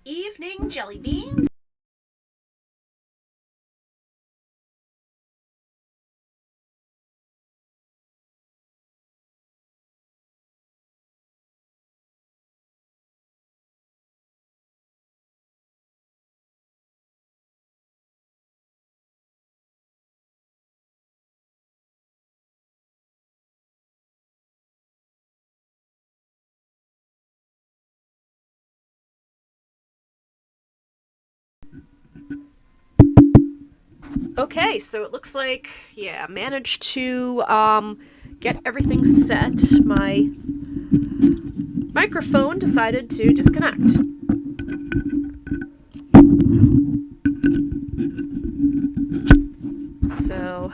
evening, jelly beans. Okay, so it looks like, yeah, managed to get everything set. My microphone decided to disconnect. So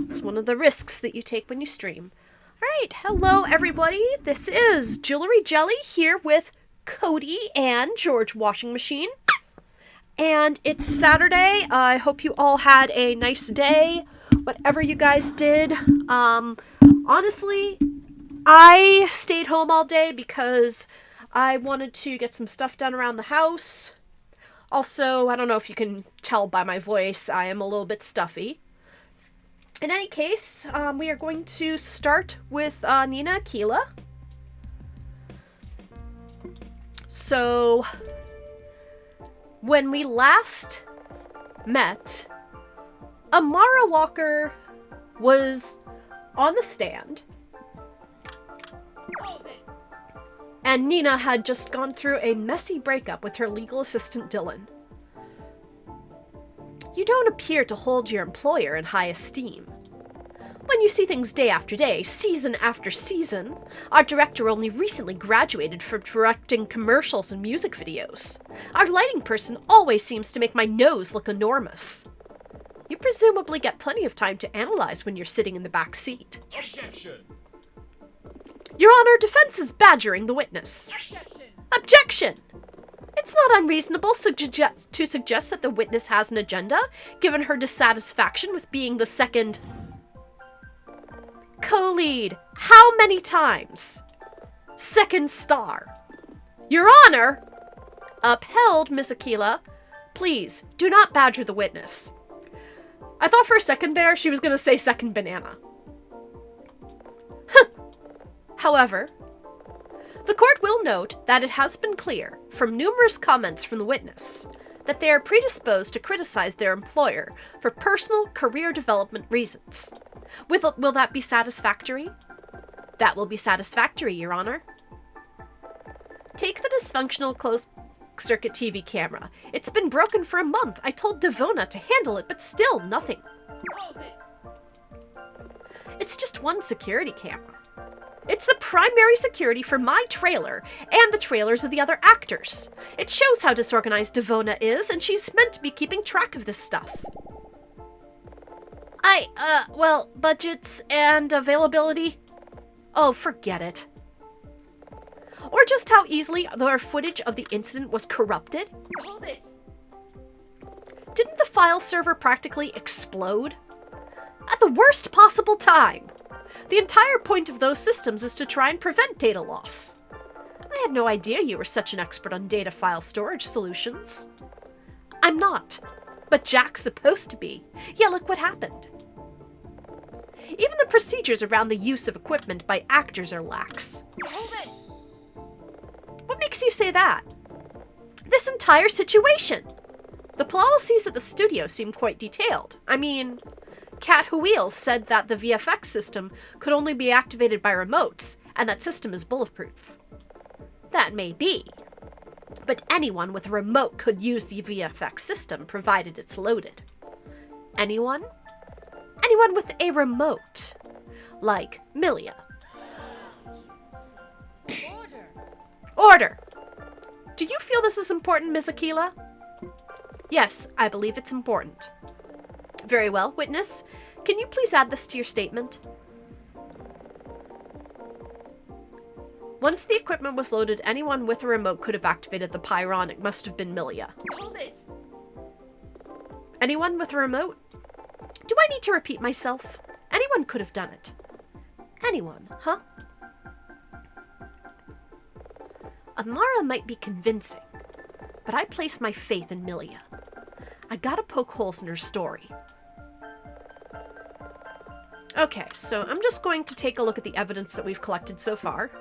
it's one of the risks that you take when you stream. Alright, hello everybody. This is Jewelry Jelly here with Cody and George Washing Machine. And it's Saturday. I hope you all had a nice day, whatever you guys did. Honestly, I stayed home all day because I wanted to get some stuff done around the house. Also, I don't know if you can tell by my voice, I am a little bit stuffy. In any case, we are going to start with Nina Aquilla. So, when we last met, Amara Walker was on the stand, and Nina had just gone through a messy breakup with her legal assistant Dylan. You don't appear to hold your employer in high esteem. When you see things day after day, season after season, our director only recently graduated from directing commercials and music videos. Our lighting person always seems to make my nose look enormous. You presumably get plenty of time to analyze when you're sitting in the back seat. Objection! Your Honor, defense is badgering the witness. Objection! Objection! It's not unreasonable to suggest that the witness has an agenda, given her dissatisfaction with being the second co-lead. How many times? Second star. Your Honor! Upheld, Miss Aquilla. Please, do not badger the witness. I thought for a second there she was going to say second banana. However, the court will note that it has been clear, from numerous comments from the witness, that they are predisposed to criticize their employer for personal career development reasons. Will that be satisfactory? That will be satisfactory, Your Honor. Take the dysfunctional closed-circuit TV camera. It's been broken for a month. I told Devona to handle it, but still nothing. It's just one security camera. It's the primary security for my trailer and the trailers of the other actors. It shows how disorganized Devona is, and she's meant to be keeping track of this stuff. Budgets and availability? Oh, forget it. Or just how easily their footage of the incident was corrupted? Hold it! Didn't the file server practically explode? At the worst possible time. The entire point of those systems is to try and prevent data loss. I had no idea you were such an expert on data file storage solutions. I'm not, but Jack's supposed to be. Yeah, look what happened. Even the procedures around the use of equipment by actors are lax. Hold it! What makes you say that? This entire situation. The policies at the studio seem quite detailed. I mean, Kat Huil said that the VFX system could only be activated by remotes, and that system is bulletproof. That may be, but anyone with a remote could use the VFX system, provided it's loaded. Anyone? Anyone with a remote. Like Milia. Order! Order! Do you feel this is important, Miss Aquilla? Yes, I believe it's important. Very well, witness. Can you please add this to your statement? Once the equipment was loaded, anyone with a remote could have activated the Pyron. It must have been Milia. Hold it! Anyone with a remote? Do I need to repeat myself? Anyone could have done it. Anyone, huh? Amara might be convincing, but I place my faith in Milia. I gotta poke holes in her story. Okay, so I'm just going to take a look at the evidence that we've collected so far.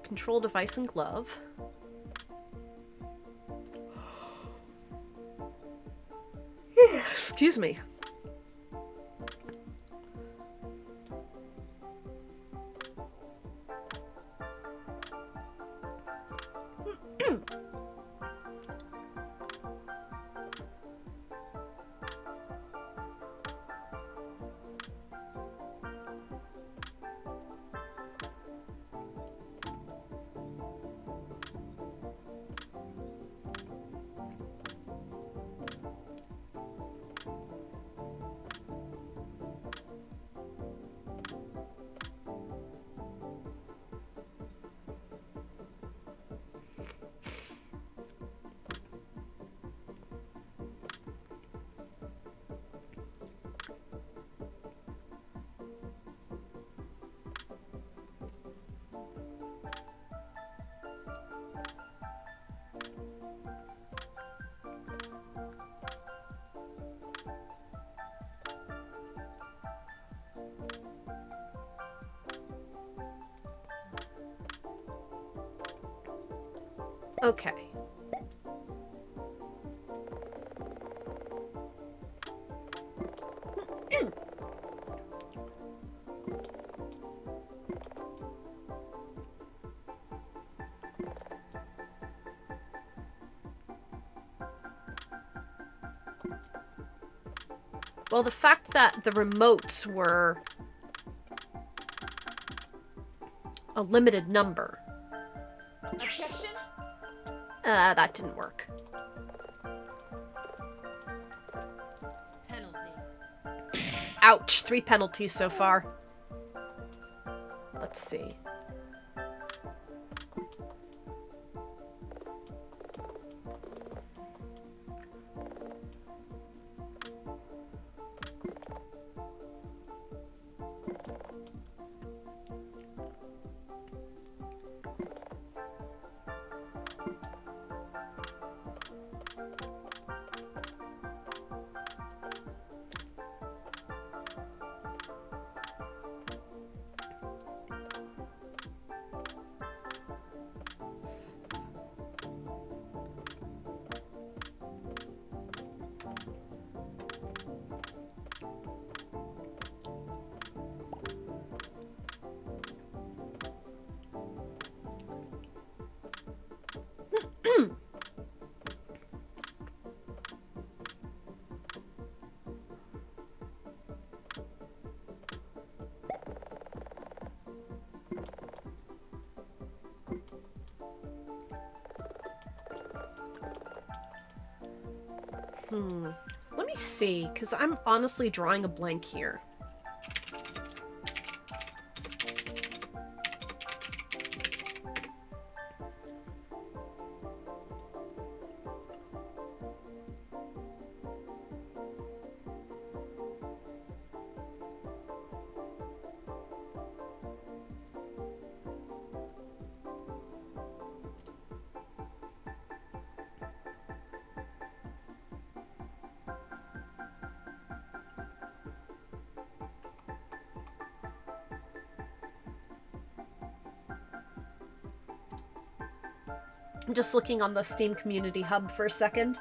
Control device and glove. Excuse me. Okay. Well, the fact that the remotes were a limited number. Objection? That didn't work. Penalty. Ouch, 3 penalties so far. Let's see. Let me see, because I'm honestly drawing a blank here. I'm just looking on the Steam Community Hub for a second.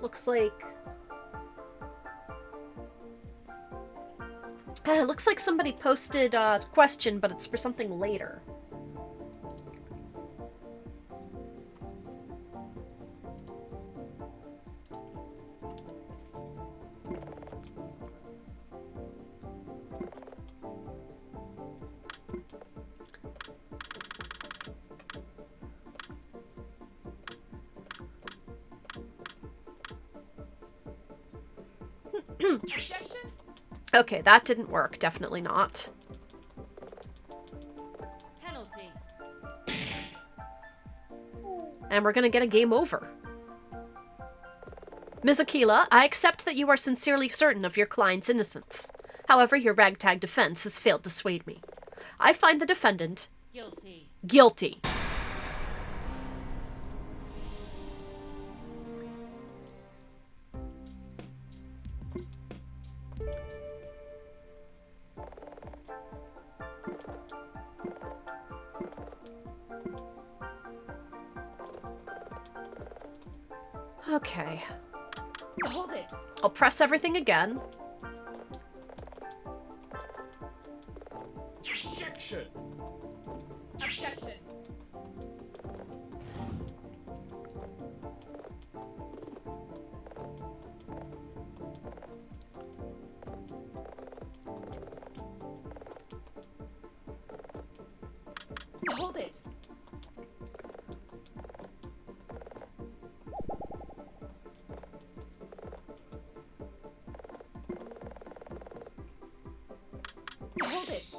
Looks like... looks like somebody posted a question, but it's for something later. Objection. Okay, that didn't work. Definitely not. Penalty. And we're gonna get a game over. Ms. Aquilla, I accept that you are sincerely certain of your client's innocence. However, your ragtag defense has failed to sway me. I find the defendant Guilty. guilty. Okay. Hold it. I'll press everything again. Objection! Objection. Hold it. Hold it.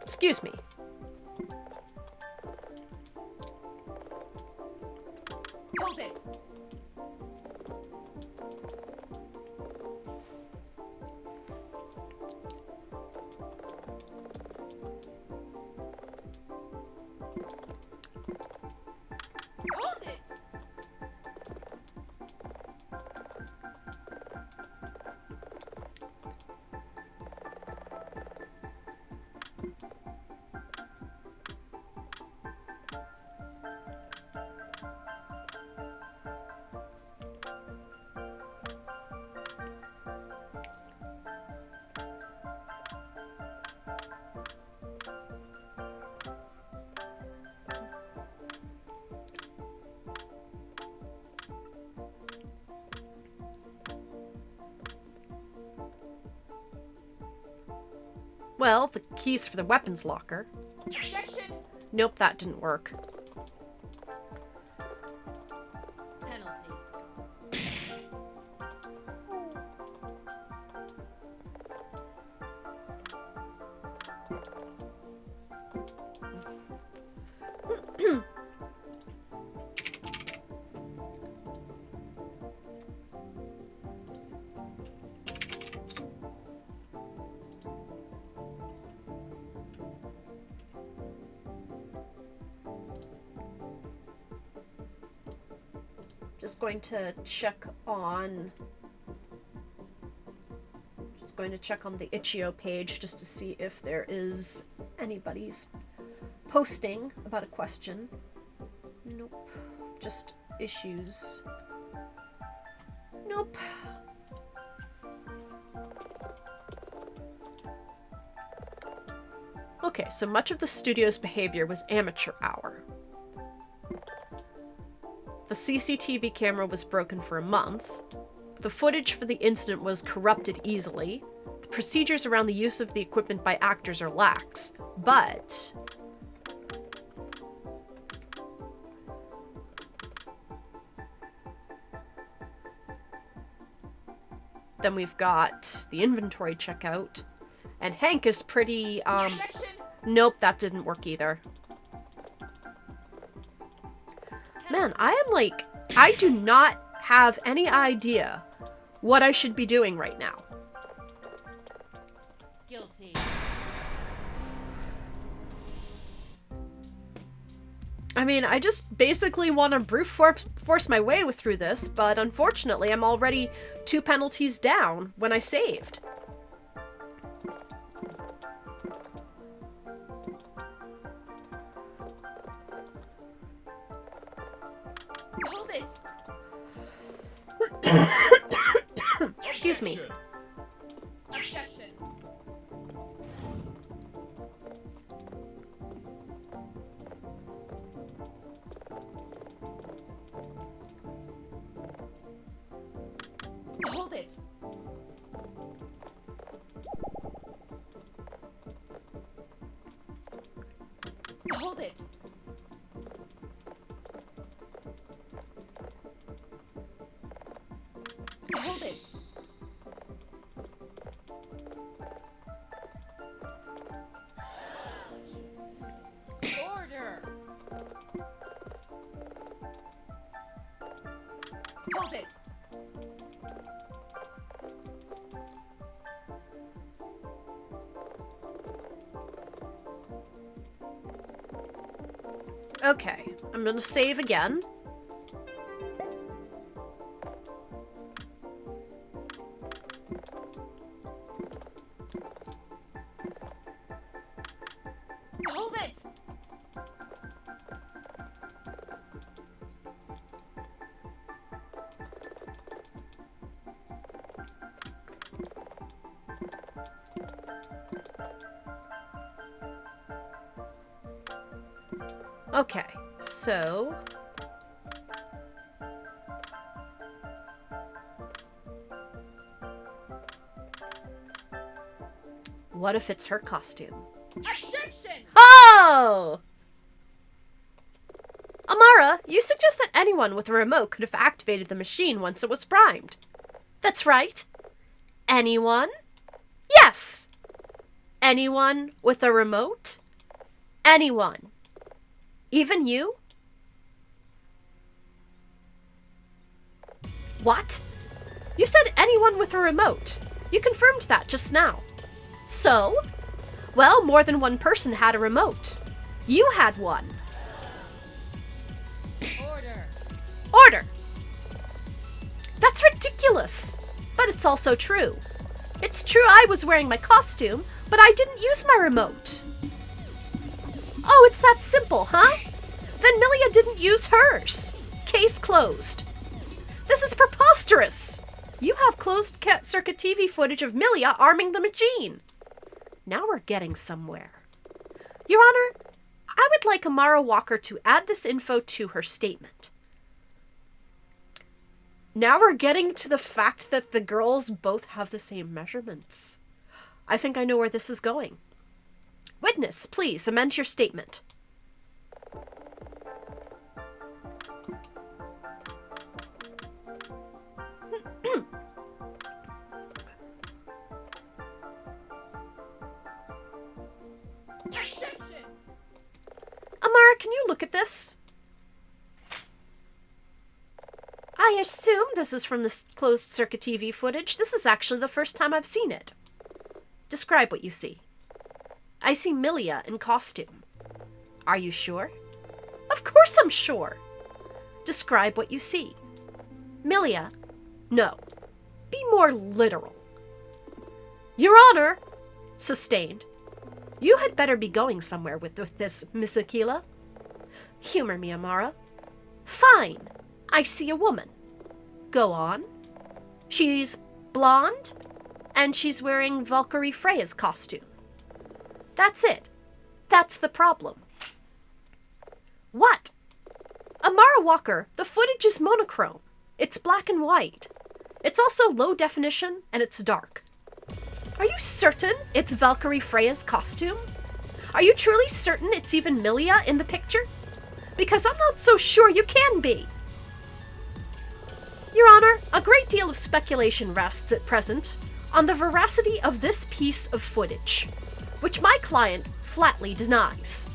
Excuse me. Hold it. Hold it. Well, the keys for the weapons locker. Objection. Nope, that didn't work. Penalty. Just going to check on... Just going to check on the itch.io page just to see if there is anybody's posting about a question. Nope. Just issues. Nope. Okay, so much of the studio's behavior was amateur hour. The CCTV camera was broken for a month. The footage for the incident was corrupted easily. The procedures around the use of the equipment by actors are lax. But... then we've got the inventory checkout. And Hank is pretty, Objection. Nope, that didn't work either. Man, I am like... I do not have any idea what I should be doing right now. Guilty. I mean, I just basically want to brute force my way through this, but unfortunately I'm already 2 penalties down when I saved. Hold it. Excuse me. Objection. Hold it. Okay, I'm gonna save again. Hold it! Okay, so... what if it's her costume? Objection! Oh! Amara, you suggest that anyone with a remote could have activated the machine once it was primed. That's right. Anyone? Yes! Anyone with a remote? Anyone. Even you? What? You said anyone with a remote. You confirmed that just now. So? Well, more than one person had a remote. You had one. Order. Order! That's ridiculous. But it's also true. It's true I was wearing my costume, but I didn't use my remote. Oh, it's that simple, huh? Then Milia didn't use hers. Case closed. This is preposterous. You have closed circuit TV footage of Milia arming the machine. Now we're getting somewhere. Your Honor, I would like Amara Walker to add this info to her statement. Now we're getting to the fact that the girls both have the same measurements. I think I know where this is going. Witness, please amend your statement. Objection! Amara, can you look at this? I assume this is from the closed circuit TV footage. This is actually the first time I've seen it. Describe what you see. I see Milia in costume. Are you sure? Of course I'm sure. Describe what you see. Milia. No. Be more literal. Your Honor. Sustained. You had better be going somewhere with this, Miss Aquilla. Humor me, Amara. Fine. I see a woman. Go on. She's blonde, and she's wearing Valkyrie Freya's costume. That's it. That's the problem. What? Amara Walker, the footage is monochrome. It's black and white. It's also low definition, and it's dark. Are you certain it's Valkyrie Freya's costume? Are you truly certain it's even Milia in the picture? Because I'm not so sure you can be. Your Honor, a great deal of speculation rests at present on the veracity of this piece of footage, which my client flatly denies.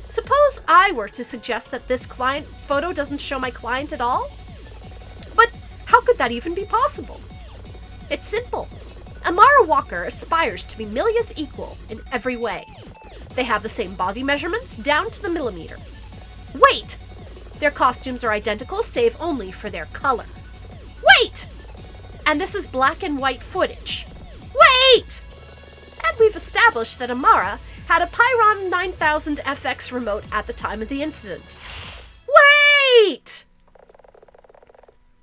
Suppose I were to suggest that this client photo doesn't show my client at all? But how could that even be possible? It's simple. Amara Walker aspires to be Milia's equal in every way. They have the same body measurements down to the millimeter. Wait! Their costumes are identical, save only for their color. Wait! And this is black and white footage. Wait! And we've established that Amara had a Pyron 9000 FX remote at the time of the incident. Wait!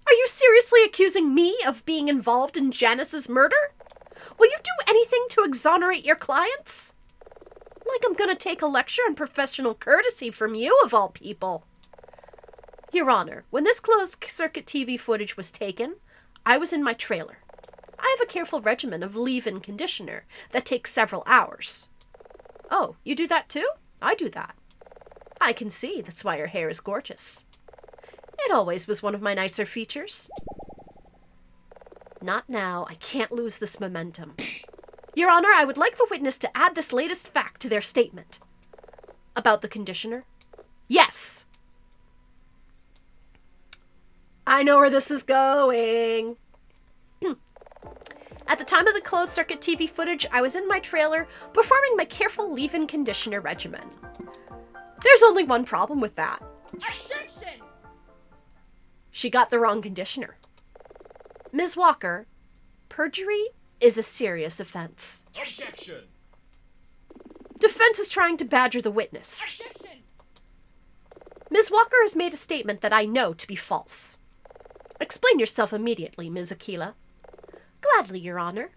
Are you seriously accusing me of being involved in Janice's murder? Will you do anything to exonerate your clients? Like I'm gonna take a lecture on professional courtesy from you, of all people. Your Honor, when this closed-circuit TV footage was taken, I was in my trailer. I have a careful regimen of leave-in conditioner that takes several hours. Oh, you do that too? I do that. I can see, that's why your hair is gorgeous. It always was one of my nicer features. Not now. I can't lose this momentum. Your Honor, I would like the witness to add this latest fact to their statement. About the conditioner? Yes. I know where this is going. At the time of the closed-circuit TV footage, I was in my trailer performing my careful leave-in conditioner regimen. There's only one problem with that. Objection! She got the wrong conditioner. Ms. Walker, perjury is a serious offense. Objection! Defense is trying to badger the witness. Objection! Ms. Walker has made a statement that I know to be false. Explain yourself immediately, Ms. Aquilla. Gladly, Your Honor.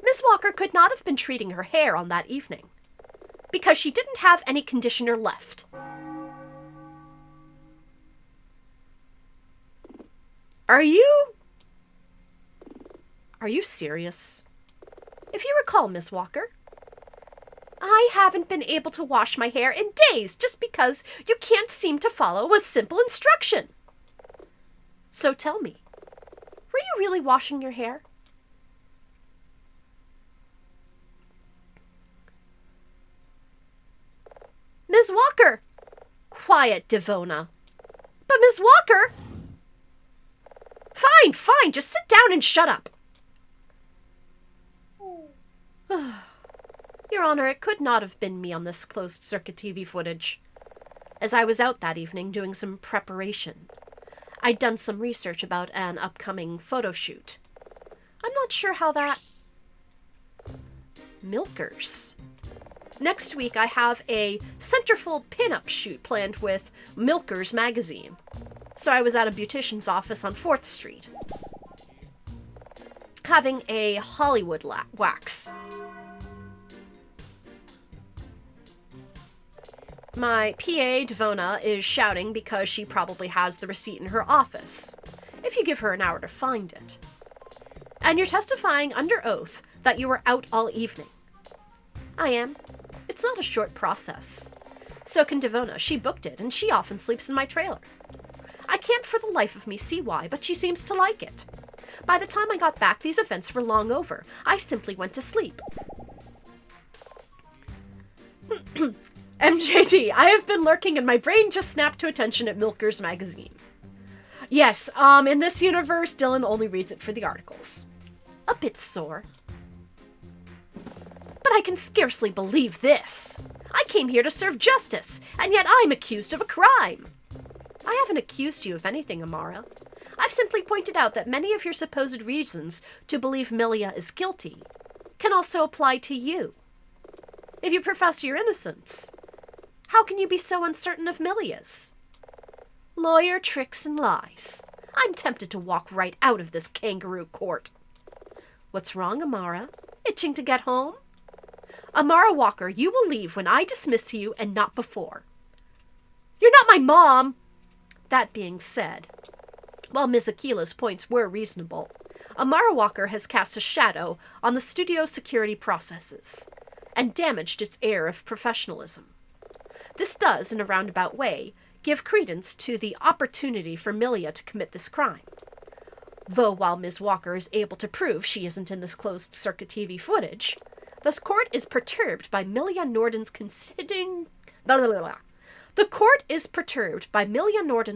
Ms. Walker could not have been treating her hair on that evening, because she didn't have any conditioner left. Are you serious? If you recall, Miss Walker, I haven't been able to wash my hair in days just because you can't seem to follow a simple instruction. So tell me, were you really washing your hair? Ms. Walker! Quiet, Devona. But Ms. Walker! Fine, just sit down and shut up. Your Honor, it could not have been me on this closed-circuit TV footage, as I was out that evening doing some preparation. I'd done some research about an upcoming photo shoot. I'm not sure how that... Milkers. Next week, I have a centerfold pin-up shoot planned with Milkers magazine. So I was at a beautician's office on 4th Street, having a Hollywood wax. My PA, Devona, is shouting because she probably has the receipt in her office, if you give her an hour to find it. And you're testifying under oath that you were out all evening. I am. It's not a short process. So can Devona. She booked it, and she often sleeps in my trailer. I can't for the life of me see why, but she seems to like it. By the time I got back, these events were long over. I simply went to sleep. MJD, I have been lurking and my brain just snapped to attention at Milkers magazine. Yes, in this universe, Dylan only reads it for the articles. A bit sore. But I can scarcely believe this. I came here to serve justice, and yet I'm accused of a crime. I haven't accused you of anything, Amara. I've simply pointed out that many of your supposed reasons to believe Milia is guilty can also apply to you. If you profess your innocence, how can you be so uncertain of Milia's? Lawyer tricks and lies. I'm tempted to walk right out of this kangaroo court. What's wrong, Amara? Itching to get home? Amara Walker, you will leave when I dismiss you and not before. You're not my mom! That being said, while Ms. Aquila's points were reasonable, Amara Walker has cast a shadow on the studio's security processes and damaged its air of professionalism. This does, in a roundabout way, give credence to the opportunity for Milia to commit this crime. Though while Ms. Walker is able to prove she isn't in this closed-circuit TV footage, the court is perturbed by Milia Norden's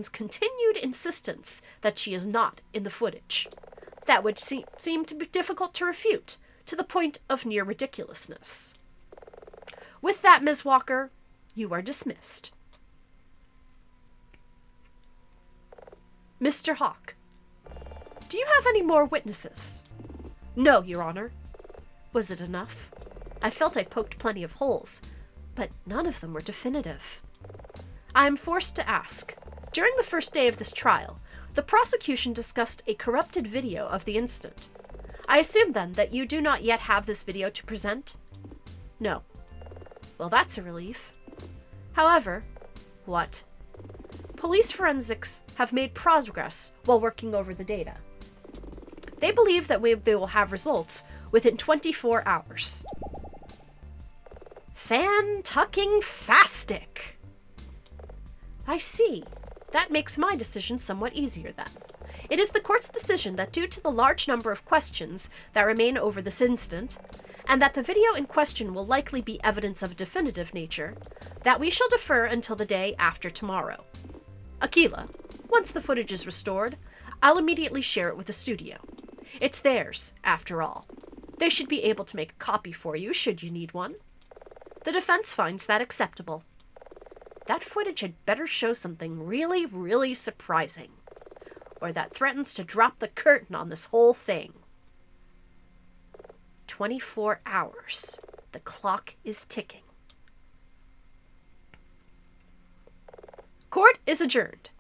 continued insistence that she is not in the footage. That would seem to be difficult to refute, to the point of near ridiculousness. With that, Ms. Walker, you are dismissed. Mr. Hawke, do you have any more witnesses? No, Your Honor. Was it enough? I felt I poked plenty of holes, but none of them were definitive. I am forced to ask, during the first day of this trial, the prosecution discussed a corrupted video of the incident. I assume, then, that you do not yet have this video to present? No. Well, that's a relief. However, what? Police forensics have made progress while working over the data. They believe that they will have results within 24 hours. Fan-tucking-fastic! I see. That makes my decision somewhat easier, then. It is the court's decision that due to the large number of questions that remain over this incident, and that the video in question will likely be evidence of a definitive nature, that we shall defer until the day after tomorrow. Aquilla, once the footage is restored, I'll immediately share it with the studio. It's theirs, after all. They should be able to make a copy for you, should you need one. The defense finds that acceptable. That footage had better show something really, really surprising, or that threatens to drop the curtain on this whole thing. 24 hours. The clock is ticking. Court is adjourned.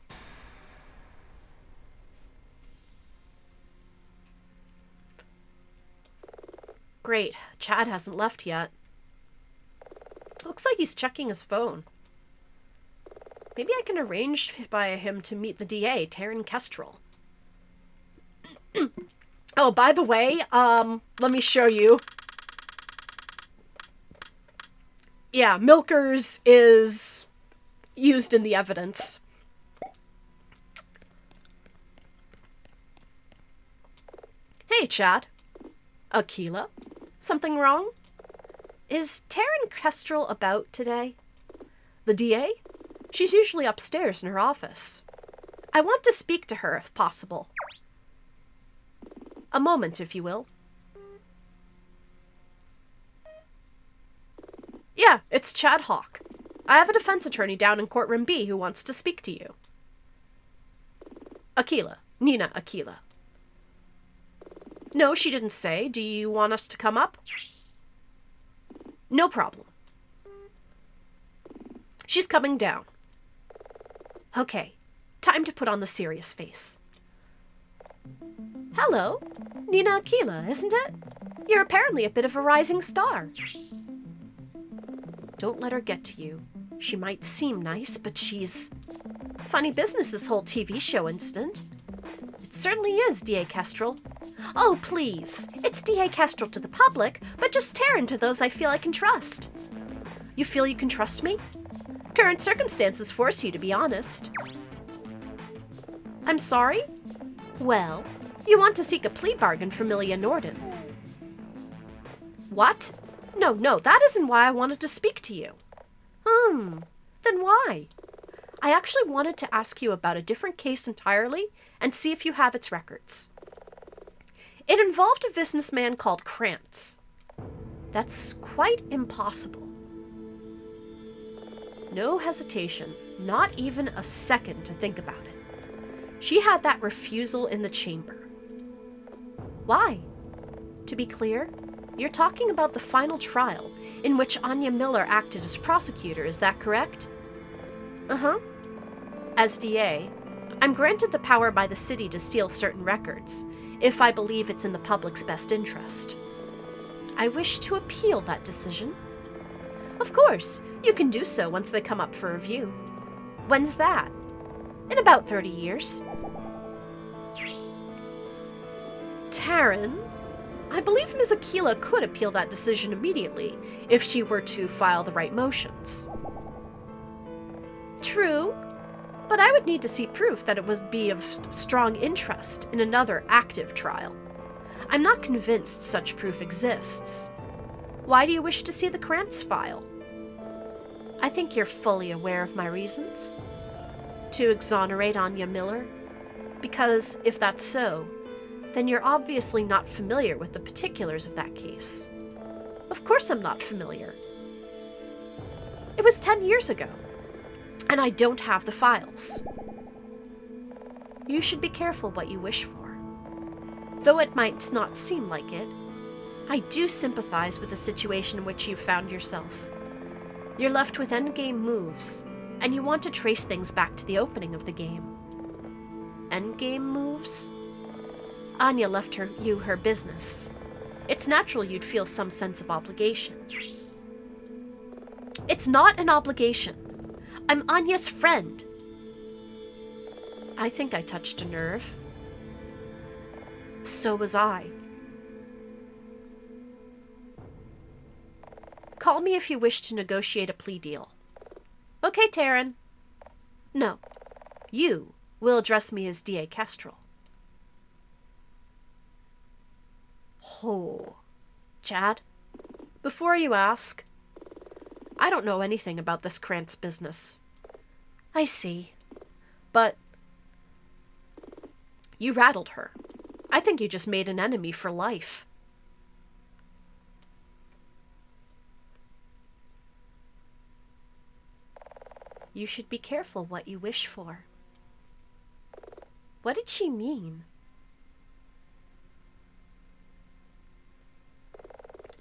Great. Chad hasn't left yet. Looks like he's checking his phone. Maybe I can arrange by him to meet the DA, Taryn Kestrel. Oh, by the way, let me show you. Yeah, Milkers is used in the evidence. Hey, Chad. Aquilla? Something wrong? Is Taryn Kestrel about today? The DA? She's usually upstairs in her office. I want to speak to her if possible. A moment, if you will. Yeah, it's Chad Hawk. I have a defense attorney down in courtroom B who wants to speak to you. Aquilla. Nina Aquilla. No, she didn't say. Do you want us to come up? No problem. She's coming down. Okay, time to put on the serious face. Hello, Nina Aquilla, isn't it? You're apparently a bit of a rising star. Don't let her get to you. She might seem nice, but she's... Funny business, this whole TV show incident. It certainly is, D.A. Kestrel. Oh, please. It's D.A. Kestrel to the public, but just Taryn to those I feel I can trust. You feel you can trust me? Current circumstances force you to be honest. I'm sorry? Well, you want to seek a plea bargain from Millia Norden. What? No, that isn't why I wanted to speak to you. Then why? I actually wanted to ask you about a different case entirely and see if you have its records. It involved a businessman called Krantz. That's quite impossible. No hesitation, not even a second to think about it. She had that refusal in the chamber. Why? To be clear, you're talking about the final trial in which Anya Miller acted as prosecutor, is that correct? Uh-huh. As DA, I'm granted the power by the city to seal certain records, if I believe it's in the public's best interest. I wish to appeal that decision. Of course, you can do so once they come up for review. When's that? In about 30 years. Taryn, I believe Ms. Aquilla could appeal that decision immediately if she were to file the right motions. True, but I would need to see proof that it would be of strong interest in another active trial. I'm not convinced such proof exists. Why do you wish to see the Krantz file? I think you're fully aware of my reasons. To exonerate Anya Miller? Because if that's so, then you're obviously not familiar with the particulars of that case. Of course I'm not familiar. It was 10 years ago, and I don't have the files. You should be careful what you wish for. Though it might not seem like it, I do sympathize with the situation in which you've found yourself. You're left with endgame moves, and you want to trace things back to the opening of the game. Endgame moves? Anya left you her business. It's natural you'd feel some sense of obligation. It's not an obligation. I'm Anya's friend. I think I touched a nerve. So was I. Call me if you wish to negotiate a plea deal. Okay, Taryn. No, you will address me as D.A. Kestrel. Oh, Chad, before you ask, I don't know anything about this Krantz business. I see, but you rattled her. I think you just made an enemy for life. You should be careful what you wish for. What did she mean?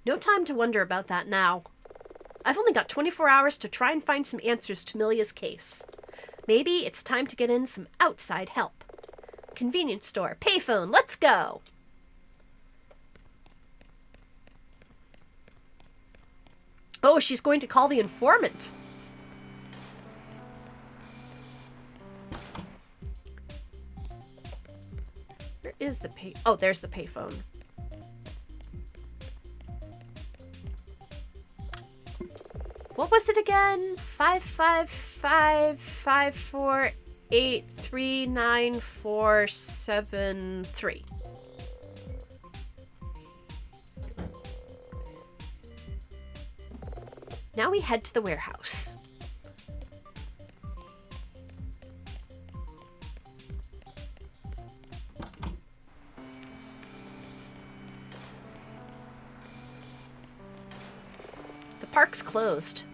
No time to wonder about that now. I've only got 24 hours to try and find some answers to Milia's case. Maybe it's time to get in some outside help. Convenience store, payphone, let's go! Oh, she's going to call the informant. Where is the pay... Oh, there's the payphone. What was it again? 555-548-39473. Now we head to the warehouse. The park's closed.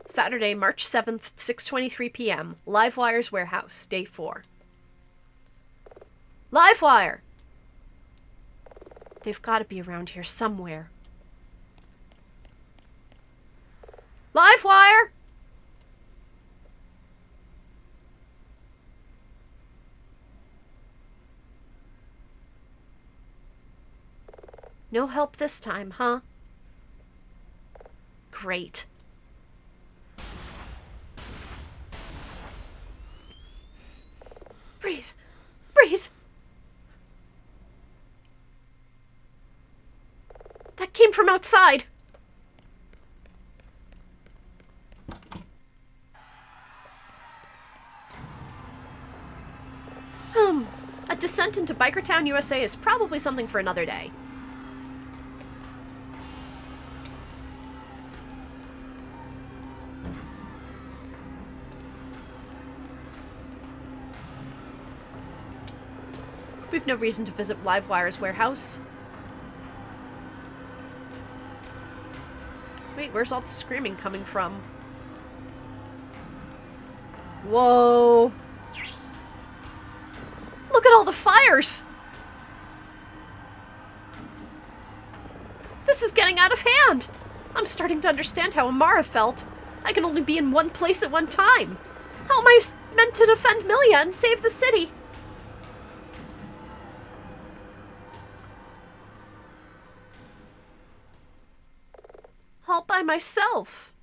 Saturday, March 7th, 6:23 p.m. Livewire's warehouse, day 4. Livewire! They've got to be around here somewhere. Livewire! No help this time, huh? Great. Breathe. Breathe. That came from outside. A descent into Bikertown, USA is probably something for another day. We've no reason to visit Livewire's warehouse. Wait, where's all the screaming coming from? Whoa. Look at all the fires! This is getting out of hand! I'm starting to understand how Amara felt. I can only be in one place at one time. How am I meant to defend Milia and save the city? All by myself.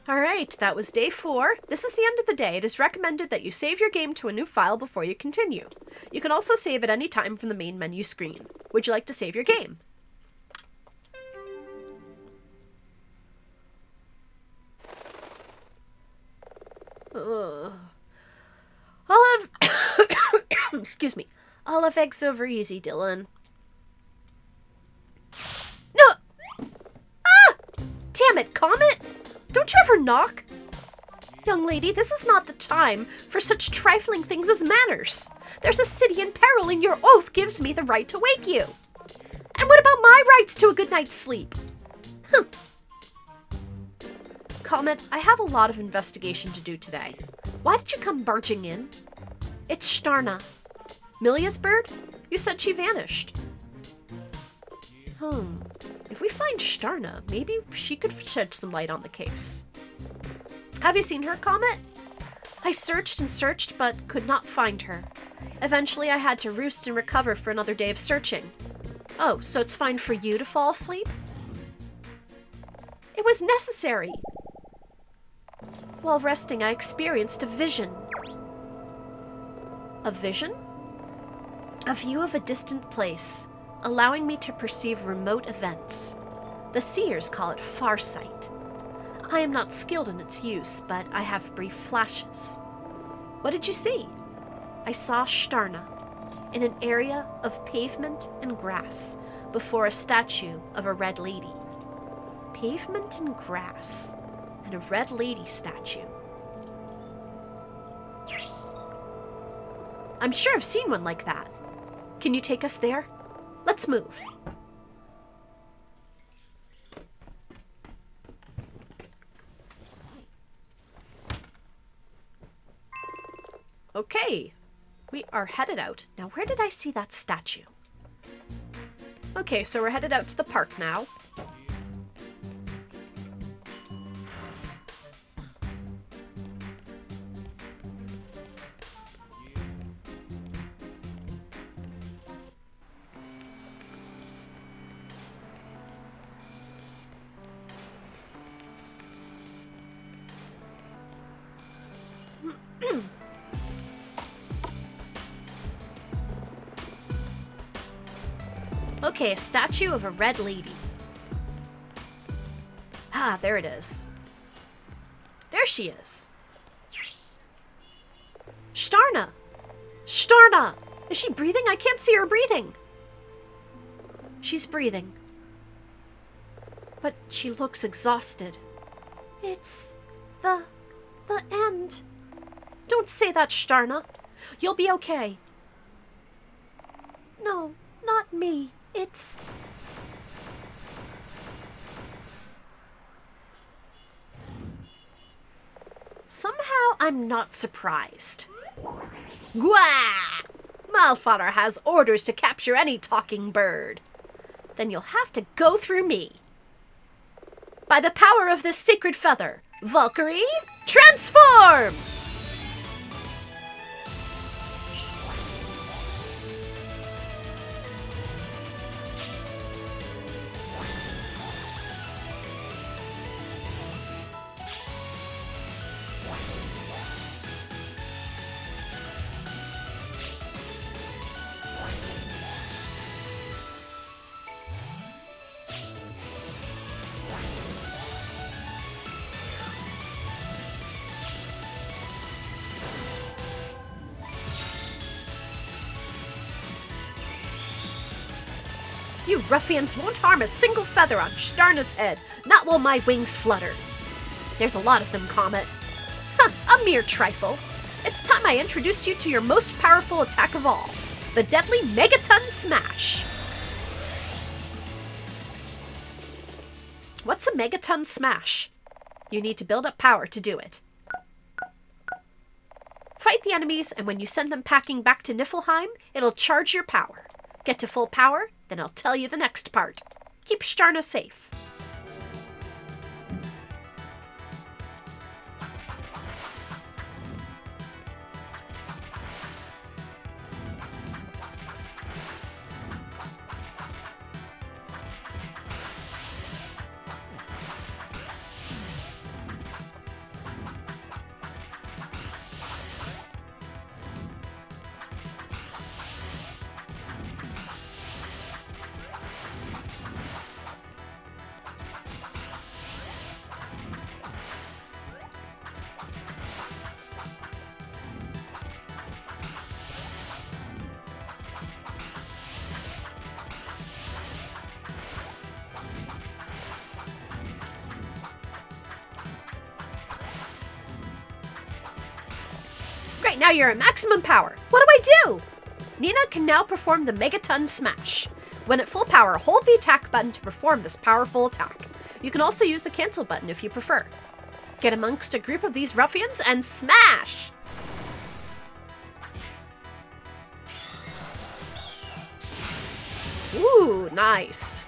Alright, that was day 4. This is the end of the day. It is recommended that you save your game to a new file before you continue. You can also save at any time from the main menu screen. Would you like to save your game? Olive... Excuse me. Olive eggs over easy, Dylan. No! Ah! Damn it, Comet! Don't you ever knock? Young lady, this is not the time for such trifling things as manners. There's a city in peril and your oath gives me the right to wake you. And what about my rights to a good night's sleep? Comet, I have a lot of investigation to do today. Why did you come barging in? It's Starna. Milia's bird? You said she vanished. If we find Starna, maybe she could shed some light on the case. Have you seen her, Comet? I searched and searched, but could not find her. Eventually, I had to roost and recover for another day of searching. Oh, so it's fine for you to fall asleep? It was necessary. While resting, I experienced a vision. A vision? A view of a distant place, allowing me to perceive remote events. The seers call it farsight. I am not skilled in its use, but I have brief flashes. What did you see? I saw Starna in an area of pavement and grass, before a statue of a red lady. Pavement and grass, and a red lady statue. I'm sure I've seen one like that. Can you take us there? Let's move. Okay, we are headed out. Now, where did I see that statue? Okay, so we're headed out to the park now. Okay, a statue of a red lady. Ah, there it is. There she is. Shtarna! Shtarna! Is she breathing? I can't see her breathing. She's breathing. But she looks exhausted. It's the end. Don't say that, Shtarna. You'll be okay. No, not me. It's... Somehow I'm not surprised. Gwah! Malfather has orders to capture any talking bird. Then you'll have to go through me. By the power of this sacred feather, Valkyrie, transform! You ruffians won't harm a single feather on Shtarna's head, not while my wings flutter. There's a lot of them, Comet. Huh, a mere trifle. It's time I introduced you to your most powerful attack of all, the deadly Megaton Smash. What's a Megaton Smash? You need to build up power to do it. Fight the enemies, and when you send them packing back to Niflheim, it'll charge your power. Get to full power, then I'll tell you the next part. Keep Shtarna safe. Great, now you're at maximum power. What do I do? Nina can now perform the Megaton Smash. When at full power, hold the attack button to perform this powerful attack. You can also use the cancel button if you prefer. Get amongst a group of these ruffians and smash! Ooh, nice.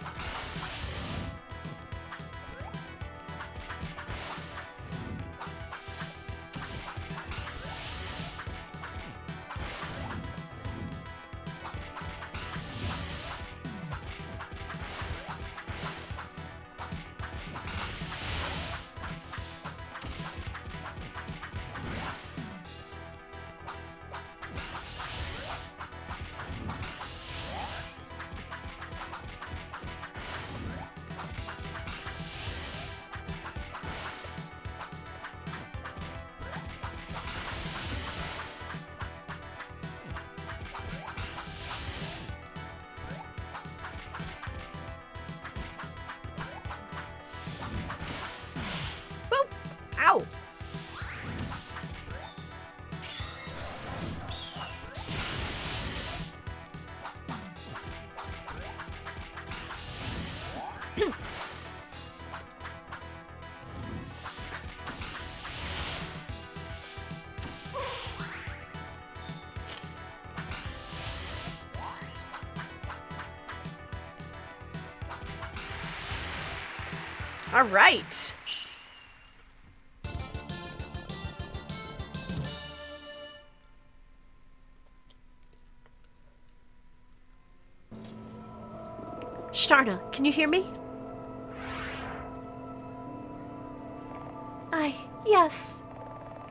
All right. Shtarna, can you hear me? Yes.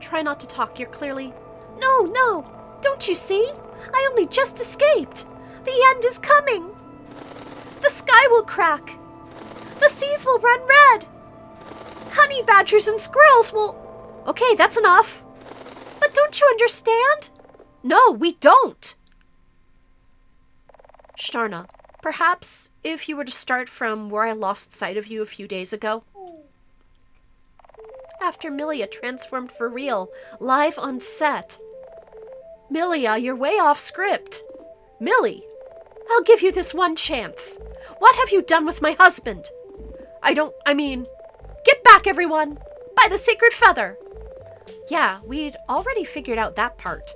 Try not to talk, you're clearly... No, don't you see? I only just escaped. The end is coming. The sky will crack. The seas will run red. Honey badgers and squirrels will... Okay, that's enough. But don't you understand? No, we don't. Shtarna, perhaps if you were to start from where I lost sight of you a few days ago. After Milia transformed for real, live on set. Milia, you're way off script. Millie, I'll give you this one chance. What have you done with my husband? Get back, everyone! By the sacred feather! Yeah, we'd already figured out that part.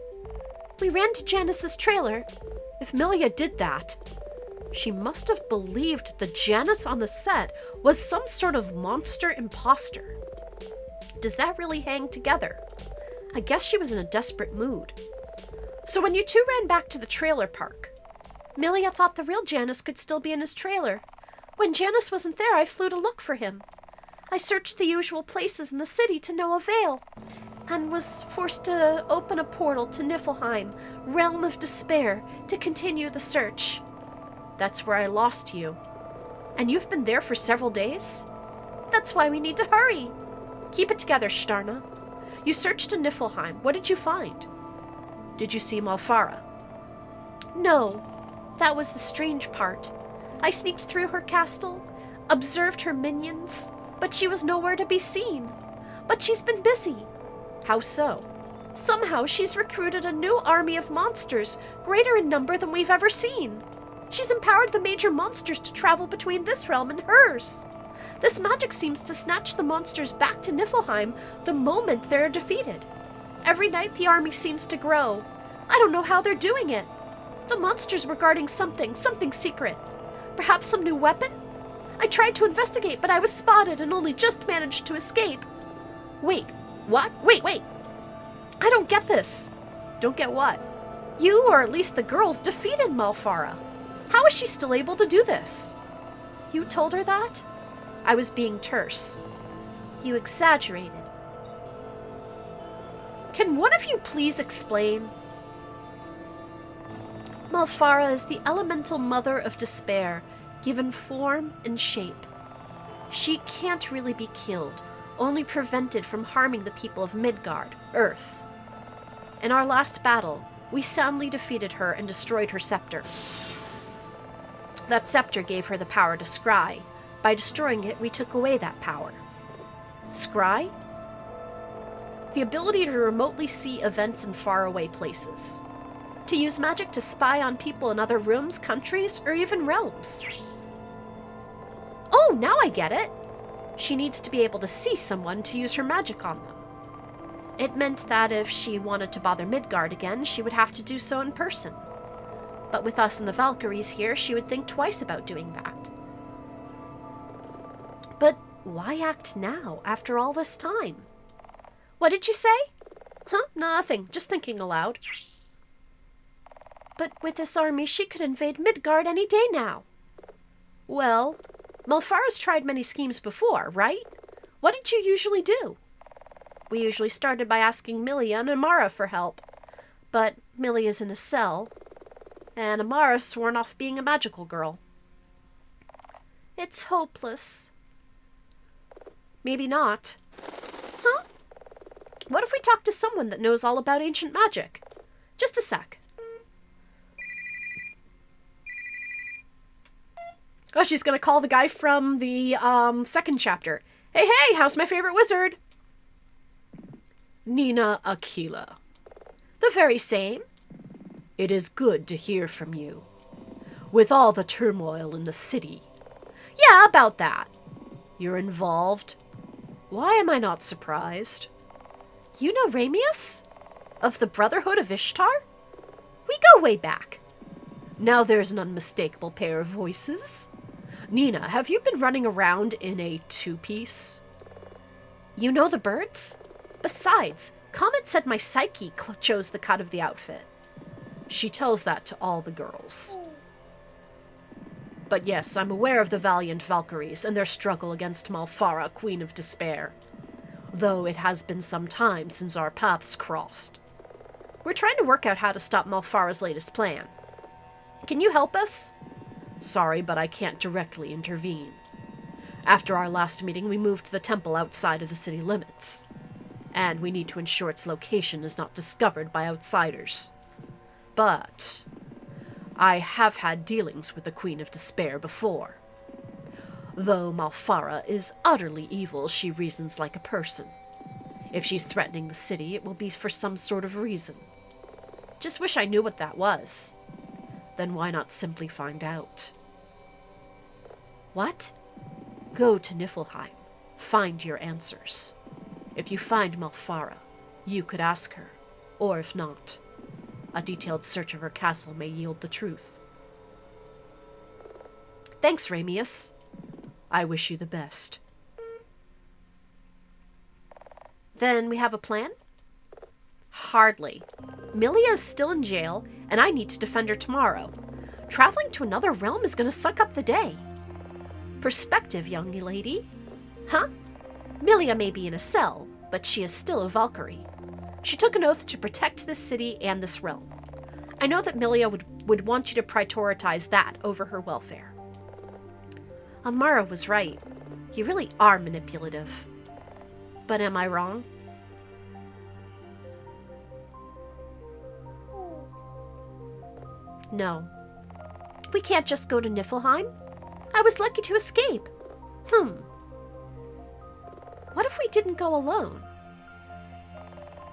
We ran to Janice's trailer. If Milia did that, she must have believed the Janice on the set was some sort of monster imposter. Does that really hang together? I guess she was in a desperate mood. So when you two ran back to the trailer park, Milia thought the real Janice could still be in his trailer. When Janice wasn't there, I flew to look for him. I searched the usual places in the city to no avail, and was forced to open a portal to Niflheim, realm of despair, to continue the search. That's where I lost you. And you've been there for several days? That's why we need to hurry. Keep it together, Shtarna. You searched in Niflheim. What did you find? Did you see Malfara? No, that was the strange part. I sneaked through her castle, observed her minions, but she was nowhere to be seen. But she's been busy. How so? Somehow she's recruited a new army of monsters, greater in number than we've ever seen. She's empowered the major monsters to travel between this realm and hers. This magic seems to snatch the monsters back to Niflheim the moment they're defeated. Every night the army seems to grow. I don't know how they're doing it. The monsters were guarding something secret. Perhaps some new weapon? I tried to investigate, but I was spotted and only just managed to escape. Wait, what? Wait. I don't get this. Don't get what? You, or at least the girls, defeated Malfara. How is she still able to do this? You told her that? I was being terse. You exaggerated. Can one of you please explain? Malfara is the elemental mother of despair, given form and shape. She can't really be killed, only prevented from harming the people of Midgard, Earth. In our last battle, we soundly defeated her and destroyed her scepter. That scepter gave her the power to scry. By destroying it, we took away that power. Scry? The ability to remotely see events in faraway places. To use magic to spy on people in other rooms, countries, or even realms. Oh, now I get it! She needs to be able to see someone to use her magic on them. It meant that if she wanted to bother Midgard again, she would have to do so in person. But with us and the Valkyries here, she would think twice about doing that. But why act now, after all this time? What did you say? Huh? Nothing. Just thinking aloud. But with this army, she could invade Midgard any day now. Well, Malfara's tried many schemes before, right? What did you usually do? We usually started by asking Milia and Amara for help. But Milia's in a cell, and Amara's sworn off being a magical girl. It's hopeless. Maybe not. Huh? What if we talk to someone that knows all about ancient magic? Just a sec. Oh, she's gonna call the guy from the second chapter. Hey, how's my favorite wizard? Nina Aquilla. The very same. It is good to hear from you. With all the turmoil in the city. Yeah, about that. You're involved. Why am I not surprised? You know Ramius? Of the Brotherhood of Ishtar? We go way back. Now there's an unmistakable pair of voices. Nina, have you been running around in a two-piece? You know the birds? Besides, Comet said my psyche chose the cut of the outfit. She tells that to all the girls. But yes, I'm aware of the valiant Valkyries and their struggle against Malfara, Queen of Despair. Though it has been some time since our paths crossed. We're trying to work out how to stop Malfara's latest plan. Can you help us? Sorry, but I can't directly intervene. After our last meeting, we moved the temple outside of the city limits. And we need to ensure its location is not discovered by outsiders. But I have had dealings with the Queen of Despair before. Though Malfara is utterly evil, she reasons like a person. If she's threatening the city, it will be for some sort of reason. Just wish I knew what that was. Then why not simply find out? What? Go to Niflheim. Find your answers. If you find Malfara, you could ask her. Or if not, a detailed search of her castle may yield the truth. Thanks, Ramius. I wish you the best. Then we have a plan? Hardly. Milia is still in jail, and I need to defend her tomorrow. Traveling to another realm is going to suck up the day. Perspective, young lady. Huh? Milia may be in a cell, but she is still a Valkyrie. She took an oath to protect this city and this realm. I know that Milia would want you to prioritize that over her welfare. Amara was right. You really are manipulative. But am I wrong? No. We can't just go to Niflheim. I was lucky to escape. What if we didn't go alone?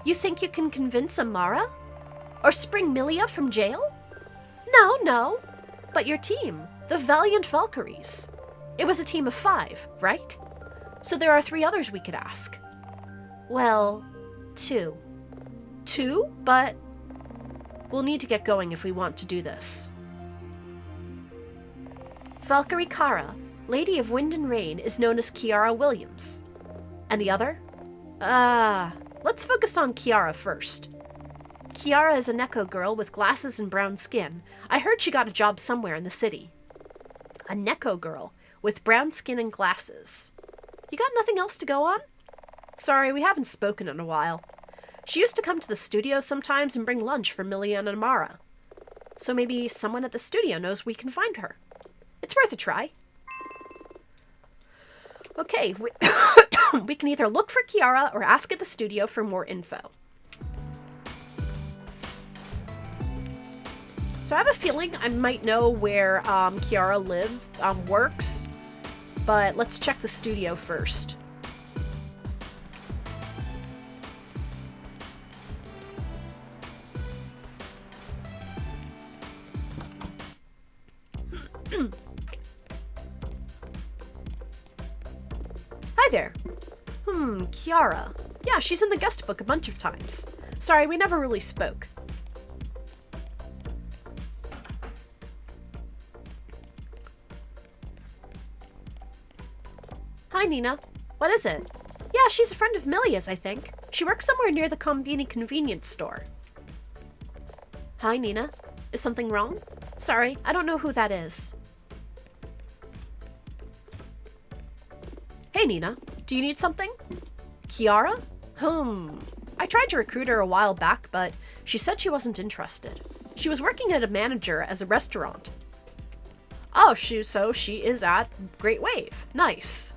You think you can convince Amara? Or spring Milia from jail? No. But your team, the Valiant Valkyries. It was a team of 5, right? So there are 3 others we could ask. Well, 2. 2? But we'll need to get going if we want to do this. Valkyrie Kara, Lady of Wind and Rain, is known as Kiara Williams. And the other? Let's focus on Kiara first. Kiara is a Neko girl with glasses and brown skin. I heard she got a job somewhere in the city. A Neko girl with brown skin and glasses. You got nothing else to go on? Sorry, we haven't spoken in a while. She used to come to the studio sometimes and bring lunch for Milia and Amara. So maybe someone at the studio knows we can find her. It's worth a try. Okay, we can either look for Kiara or ask at the studio for more info. So I have a feeling I might know where Kiara lives, works, but let's check the studio first. Hi there. Kiara. Yeah, she's in the guest book a bunch of times. Sorry, we never really spoke. Hi, Nina. What is it? Yeah, she's a friend of Milia's, I think. She works somewhere near the Combini convenience store. Hi, Nina. Is something wrong? Sorry, I don't know who that is. Hey, Nina. Do you need something? Kiara? I tried to recruit her a while back, but she said she wasn't interested. She was working as a manager at a restaurant. Oh, so she is at Great Wave. Nice.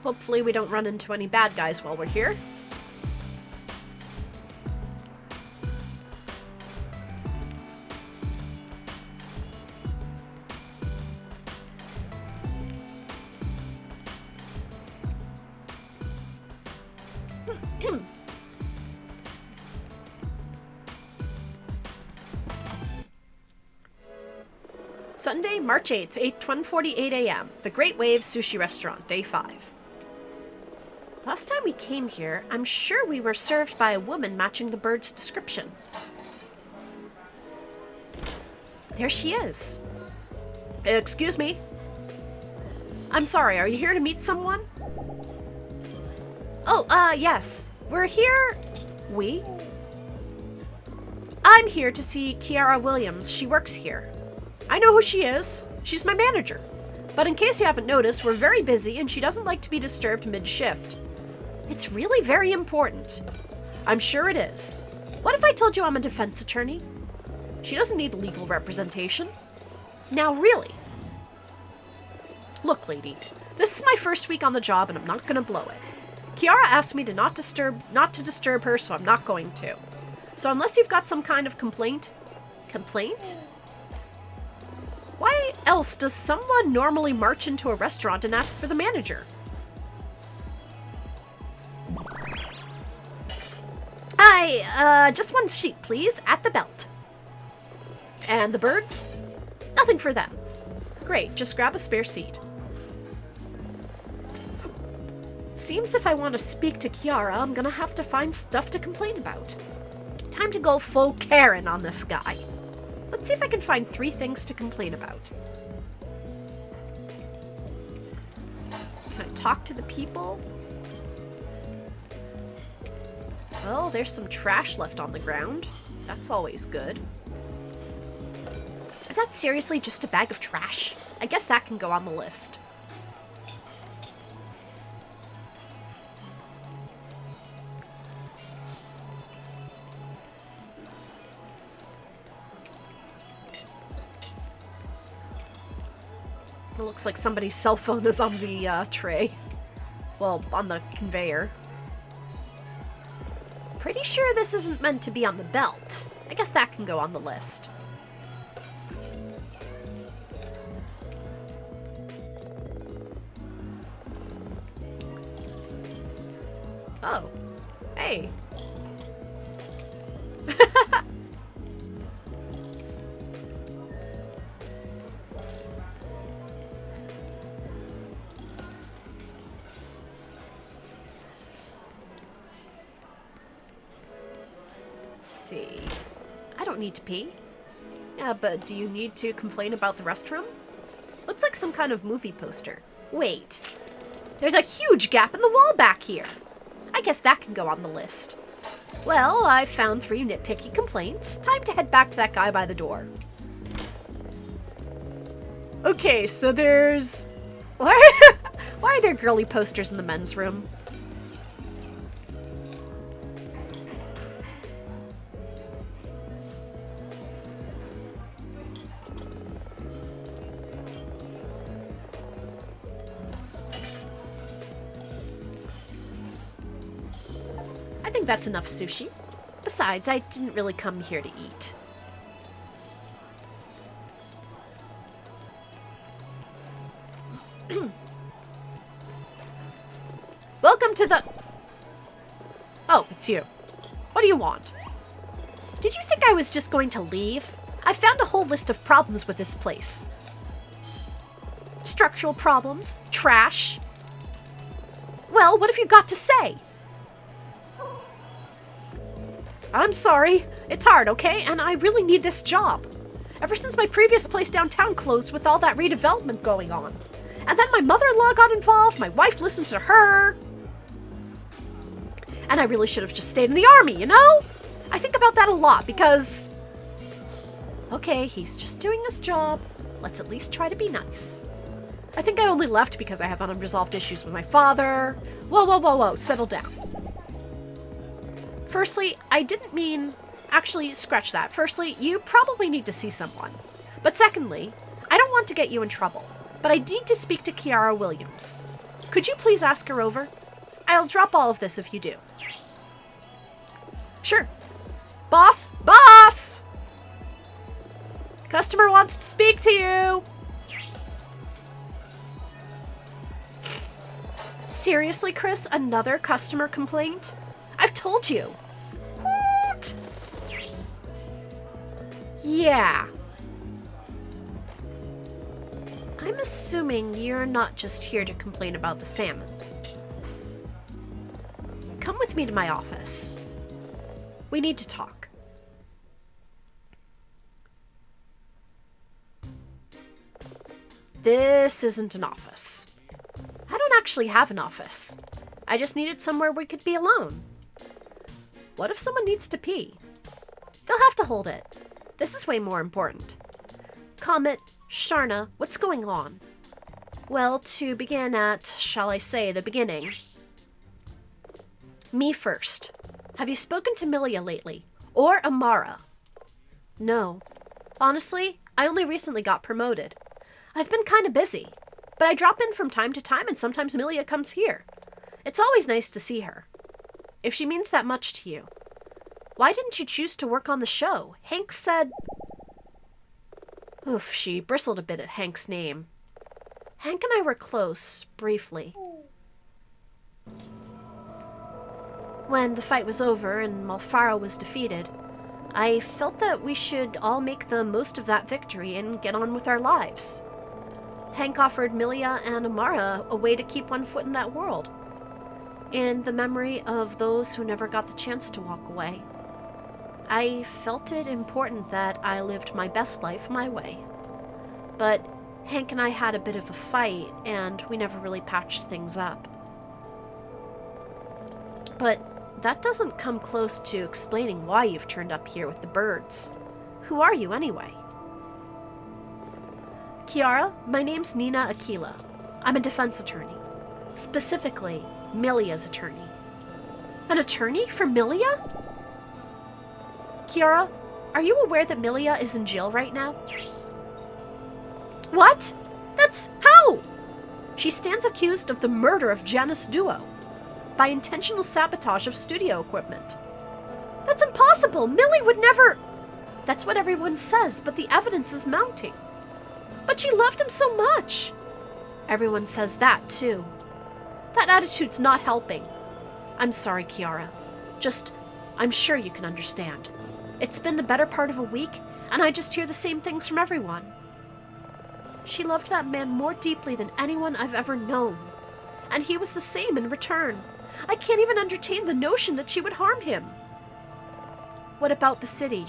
Hopefully we don't run into any bad guys while we're here. Sunday, March 8th, 1:48 a.m. The Great Waves Sushi Restaurant, Day 5. Last time we came here, I'm sure we were served by a woman matching the bird's description. There she is. Excuse me. I'm sorry, are you here to meet someone? Oh, yes. We're here... We? I'm here to see Kiara Williams. She works here. I know who she is. She's my manager. But in case you haven't noticed, we're very busy and she doesn't like to be disturbed mid-shift. It's really very important. I'm sure it is. What if I told you I'm a defense attorney? She doesn't need legal representation. Now, really. Look, lady, this is my first week on the job and I'm not gonna blow it. Kiara asked me to not to disturb her, so I'm not going to. So unless you've got some kind of complaint... Complaint? Why else does someone normally march into a restaurant and ask for the manager? Hi, just one sheet, please, at the belt. And the birds? Nothing for them. Great, just grab a spare seat. Seems if I want to speak to Kiara, I'm gonna have to find stuff to complain about. Time to go full Karen on this guy. Let's see if I can find 3 things to complain about. Can I talk to the people? Well, there's some trash left on the ground. That's always good. Is that seriously just a bag of trash? I guess that can go on the list. It looks like somebody's cell phone is on the tray. Well, on the conveyor. Pretty sure this isn't meant to be on the belt. I guess that can go on the list. Oh. Hey. Let's see. I don't need to pee. Yeah, but do you need to complain about the restroom? Looks like some kind of movie poster. Wait. There's a huge gap in the wall back here. I guess that can go on the list. Well, I've found 3 nitpicky complaints. Time to head back to that guy by the door. Okay, so there's... Why are there girly posters in the men's room? I think that's enough sushi. Besides, I didn't really come here to eat. Welcome to the... Oh, it's you. What do you want? Did you think I was just going to leave? I found a whole list of problems with this place. Structural problems, trash. Well, what have you got to say? I'm sorry. It's hard, okay? And I really need this job. Ever since my previous place downtown closed with all that redevelopment going on. And then my mother-in-law got involved, my wife listened to her. And I really should have just stayed in the army, you know? I think about that a lot because... Okay, he's just doing his job. Let's at least try to be nice. I think I only left because I have unresolved issues with my father. Whoa, whoa, whoa, whoa, settle down. Firstly, I didn't mean... Actually, scratch that. Firstly, you probably need to see someone. But secondly, I don't want to get you in trouble, but I need to speak to Kiara Williams. Could you please ask her over? I'll drop all of this if you do. Sure. Boss! Boss! Customer wants to speak to you! Seriously, Chris? Another customer complaint? I've told you. What? Yeah. assuming you're not just here to complain about the salmon. Come with me to my office. We need to talk. This isn't an office. I don't actually have an office. I just needed somewhere we could be alone. What if someone needs to pee? They'll have to hold it. This is way more important. Comet, Sharna, what's going on? Well, to begin at, shall I say, the beginning. Me first. Have you spoken to Milia lately? Or Amara? No. Honestly, I only recently got promoted. I've been kind of busy, but I drop in from time to time and sometimes Milia comes here. It's always nice to see her. If she means that much to you. Why didn't you choose to work on the show? Hank said... Oof, she bristled a bit at Hank's name. Hank and I were close, briefly. When the fight was over and Malfaro was defeated, I felt that we should all make the most of that victory and get on with our lives. Hank offered Milia and Amara a way to keep one foot in that world, in the memory of those who never got the chance to walk away. I felt it important that I lived my best life my way. But Hank and I had a bit of a fight, and we never really patched things up. But that doesn't come close to explaining why you've turned up here with the birds. Who are you, anyway? Kiara, my name's Nina Aquilla. I'm a defense attorney. Specifically, Milia's attorney. An attorney for Milia? Kiara, are you aware that Milia is in jail right now? What? That's how? She stands accused of the murder of Janus Duo by intentional sabotage of studio equipment. That's impossible! Millie would never... That's what everyone says, but the evidence is mounting. But she loved him so much! Everyone says that, too. That attitude's not helping. I'm sorry, Kiara. Just, I'm sure you can understand. It's been the better part of a week, and I just hear the same things from everyone. She loved that man more deeply than anyone I've ever known. And he was the same in return. I can't even entertain the notion that she would harm him. What about the city?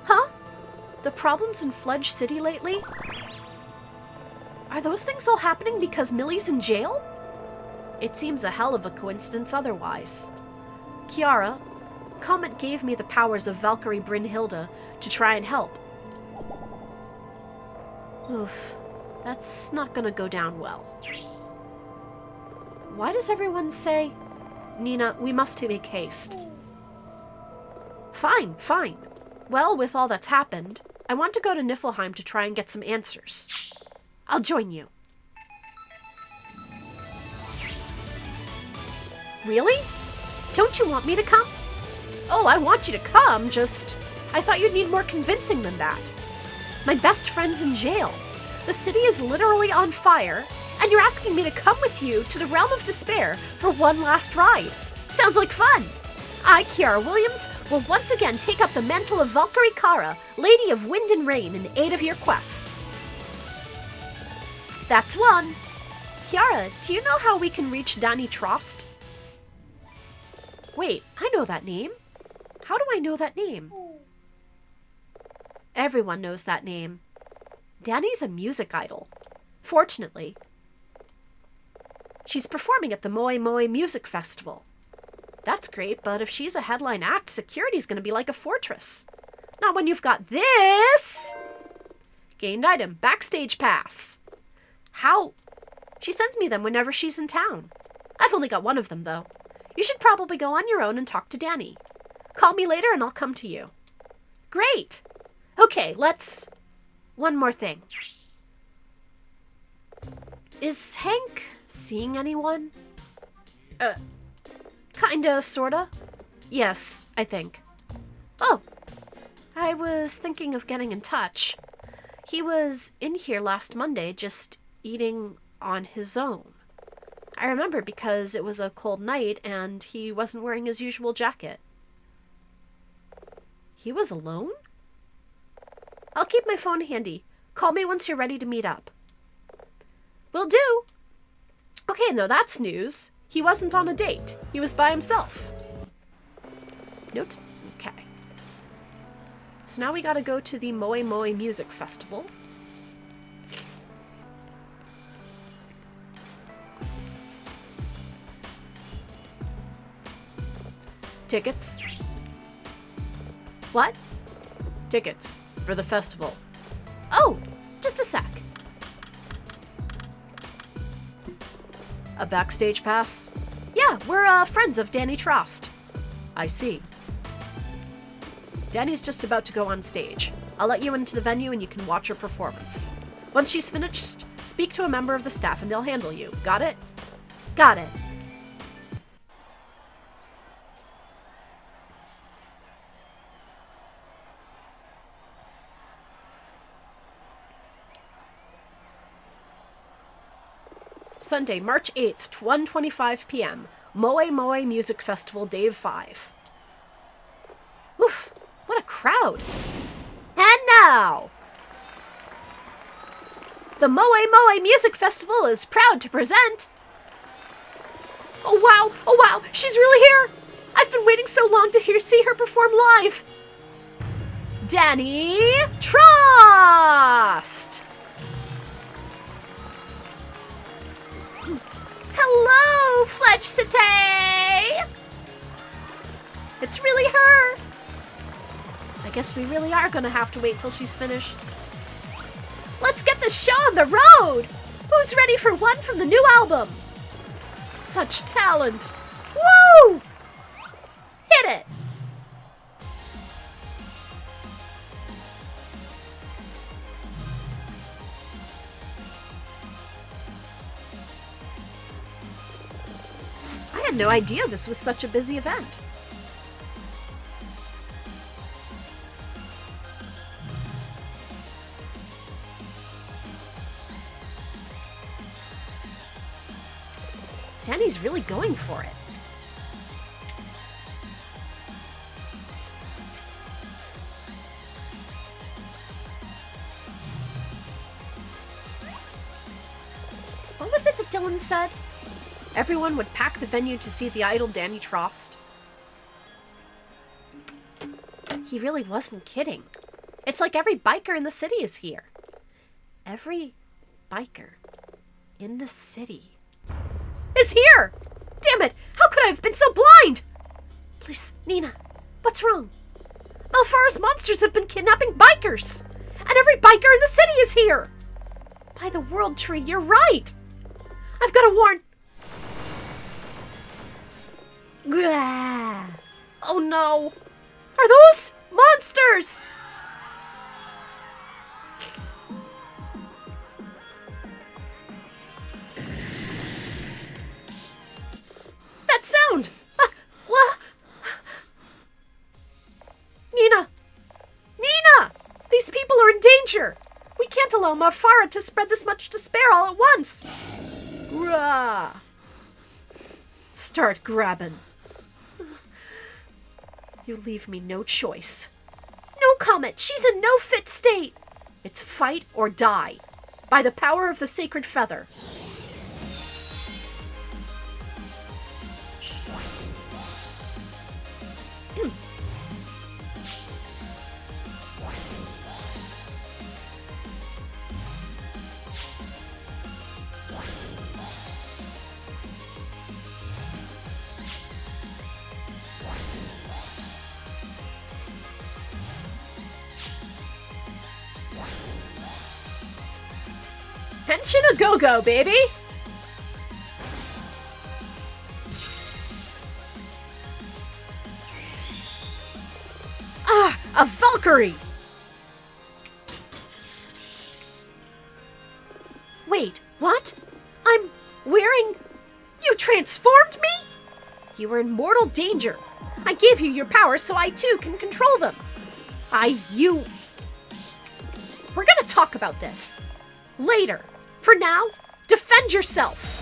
Huh? The problems in Fledge City lately? Are those things all happening because Millie's in jail? It seems a hell of a coincidence otherwise. Kiara, Comet gave me the powers of Valkyrie Brynhilde to try and help. Oof, that's not gonna go down well. Why does everyone say, Nina, we must make haste? Fine, fine. Well, with all that's happened, I want to go to Niflheim to try and get some answers. I'll join you. Really? Don't you want me to come? Oh, I want you to come, just... I thought you'd need more convincing than that. My best friend's in jail. The city is literally on fire, and you're asking me to come with you to the realm of despair for one last ride. Sounds like fun. I, Kiara Williams, will once again take up the mantle of Valkyrie Kara, Lady of Wind and Rain, in aid of your quest. That's one. Kiara, do you know how we can reach Danny Trost? Wait, I know that name. How do I know that name? Everyone knows that name. Danny's a music idol. Fortunately. She's performing at the Moi Moi Music Festival. That's great, but if she's a headline act, security's gonna be like a fortress. Not when you've got this! Gained item, backstage pass. How? She sends me them whenever she's in town. I've only got one of them, though. You should probably go on your own and talk to Danny. Call me later and I'll come to you. Great! Okay, let's... One more thing. Is Hank seeing anyone? Kinda, sorta. Yes, I think. Oh, I was thinking of getting in touch. He was in here last Monday just eating on his own. I remember because it was a cold night and he wasn't wearing his usual jacket. He was alone? I'll keep my phone handy. Call me once you're ready to meet up. Will do. Okay, no, that's news. He wasn't on a date. He was by himself. Note? Okay. So now we gotta go to the Moe Moe Music Festival. Tickets. What? Tickets for the festival. Oh, just a sec. A backstage pass? Yeah, we're friends of Danny Trost. I see. Danny's just about to go on stage. I'll let you into the venue and you can watch her performance. Once she's finished, speak to a member of the staff and they'll handle you. Got it? Got it. Sunday, March 8th, 1:25 p.m. Moe Moe Music Festival, Day 5. Oof, what a crowd. And now, the Moe Moe Music Festival is proud to present... Oh wow, she's really here. I've been waiting so long to see her perform live. Danny Trost! Hello, Fletch City! It's really her! I guess we really are gonna have to wait till she's finished. Let's get this show on the road! Who's ready for one from the new album? Such talent! Woo! Hit it! I had no idea this was such a busy event. Danny's really going for it. What was it that Dylan said? Everyone would pack the venue to see the idol Danny Trost. He really wasn't kidding. It's like every biker in the city is here. Every biker in the city is here! Damn it! How could I have been so blind? Please, Nina, what's wrong? Alfara's monsters have been kidnapping bikers! And every biker in the city is here! By the World Tree, you're right! I've got to warn... Gah. Oh no! Are those monsters? That sound! Nina! Nina! These people are in danger! We can't allow Mafara to spread this much despair all at once! Rah! Start grabbing. You leave me no choice. No, Comet! She's in no fit state! It's fight or die. By the power of the sacred feather. Henshin a go-go, baby! Ah, a Valkyrie! Wait, what? I'm wearing... You transformed me? You were in mortal danger. I gave you your powers so I too can control them. We're gonna talk about this later. For now, defend yourself.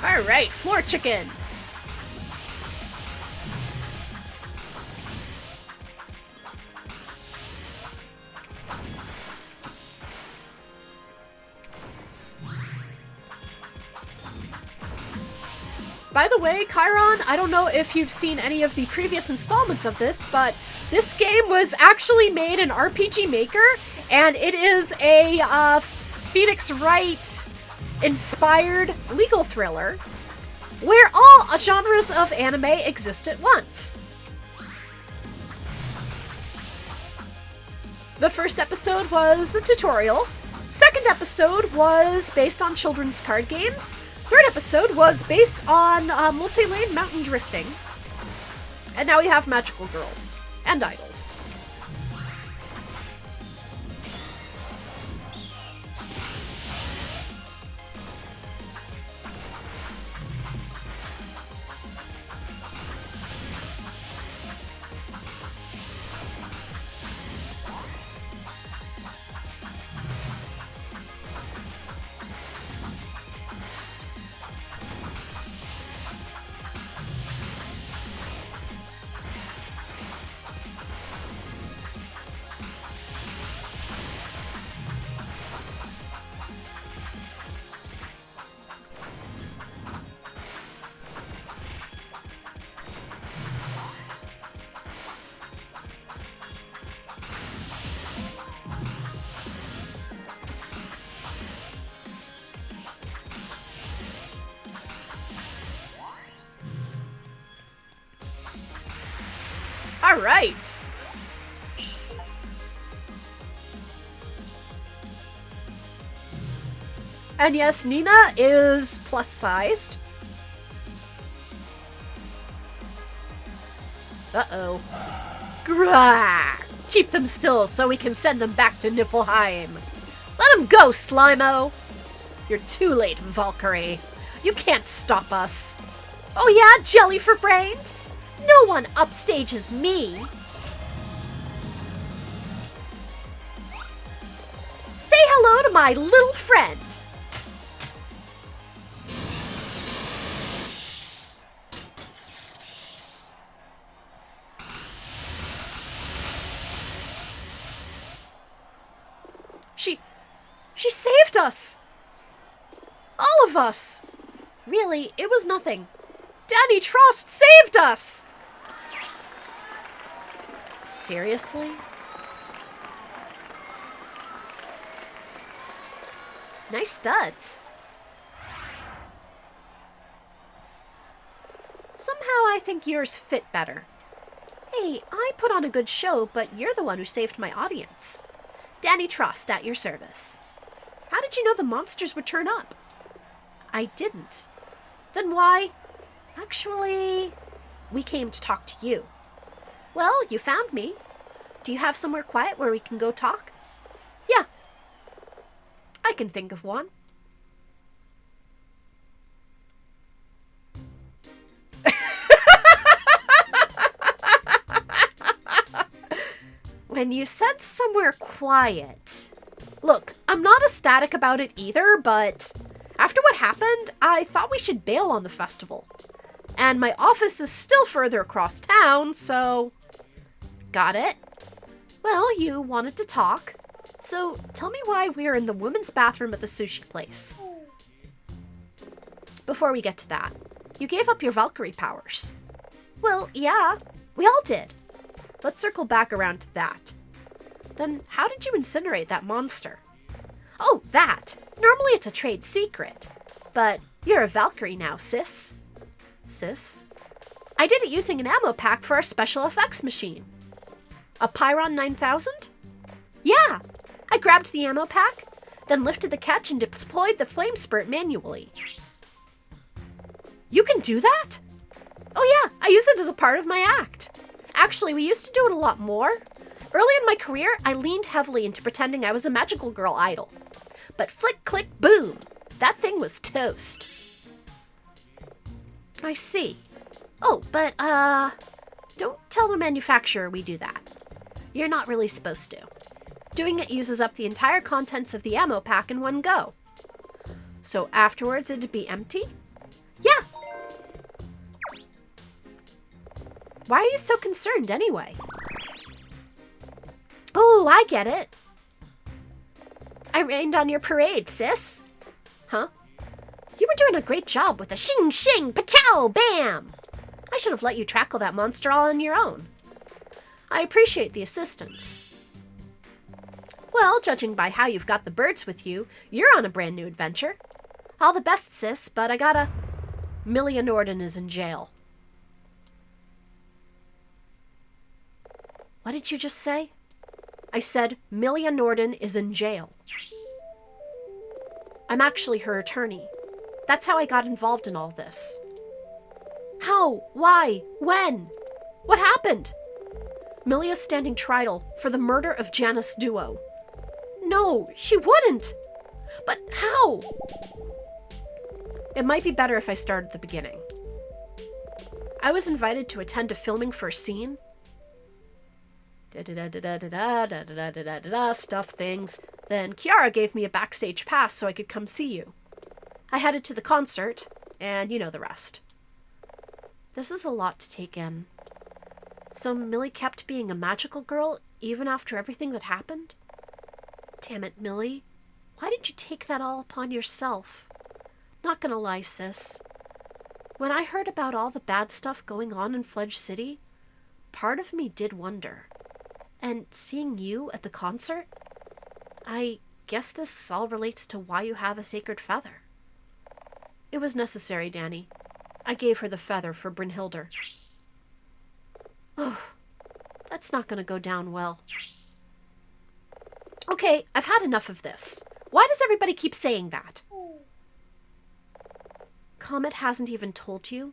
Alright, floor chicken. By the way, Chiron, I don't know if you've seen any of the previous installments of this, but this game was actually made in RPG Maker, and it is a Phoenix Wright inspired legal thriller where all genres of anime exist at once. The first episode was the tutorial. Second episode was based on children's card games. Third episode was based on multi-lane mountain drifting. And now we have magical girls and idols. All right. And yes, Nina is plus-sized. Uh-oh. Grah! Keep them still so we can send them back to Niflheim. Let them go, Slimo! You're too late, Valkyrie. You can't stop us. Oh yeah, jelly for brains? No one upstages me. Say hello to my little friend. She saved us! All of us! Really, it was nothing. Danny Trost saved us! Seriously? Nice studs. Somehow I think yours fit better. Hey, I put on a good show, but you're the one who saved my audience. Danny Trost at your service. How did you know the monsters would turn up? I didn't. Then why? Actually, we came to talk to you. Well, you found me. Do you have somewhere quiet where we can go talk? Yeah. I can think of one. When you said somewhere quiet... Look, I'm not ecstatic about it either, but after what happened, I thought we should bail on the festival. And my office is still further across town, so... Got it? Well, you wanted to talk. So tell me why we're in the women's bathroom at the sushi place. Before we get to that, you gave up your Valkyrie powers. Well, yeah, we all did. Let's circle back around to that. Then how did you incinerate that monster? Oh, that! Normally it's a trade secret. But you're a Valkyrie now, sis. Sis? I did it using an ammo pack for our special effects machine. A Pyron 9000? Yeah! I grabbed the ammo pack, then lifted the catch and deployed the flame spurt manually. You can do that? Oh yeah, I use it as a part of my act. Actually, we used to do it a lot more. Early in my career, I leaned heavily into pretending I was a magical girl idol. But flick, click, boom! That thing was toast. I see. Oh, but, don't tell the manufacturer we do that. You're not really supposed to. Doing it uses up the entire contents of the ammo pack in one go. So afterwards it'd be empty? Why are you so concerned anyway? Oh, I get it. I rained on your parade, sis. Huh? You were doing a great job with the shing shing pachow bam. I should have let you tackle that monster all on your own. I appreciate the assistance. Well, judging by how you've got the birds with you, you're on a brand new adventure. All the best, sis, but I gotta... Millia Norden is in jail. What did you just say? I said Millia Norden is in jail. I'm actually her attorney. That's how I got involved in all this. How? Why? When? What happened? Millia's standing trial for the murder of Janus Duo. No, she wouldn't. But how? It might be better if I started at the beginning. I was invited to attend a filming for a scene. Stuff things. Then Kiara gave me a backstage pass so I could come see you. I headed to the concert, and you know the rest. This is a lot to take in. So Millie kept being a magical girl even after everything that happened? Damn it, Millie. Why did you take that all upon yourself? Not gonna lie, sis. When I heard about all the bad stuff going on in Fledge City, part of me did wonder. And seeing you at the concert, I guess this all relates to why you have a sacred feather. It was necessary, Danny. I gave her the feather for Brynhildr. Oh, that's not going to go down well. Okay, I've had enough of this. Why does everybody keep saying that? Comet hasn't even told you?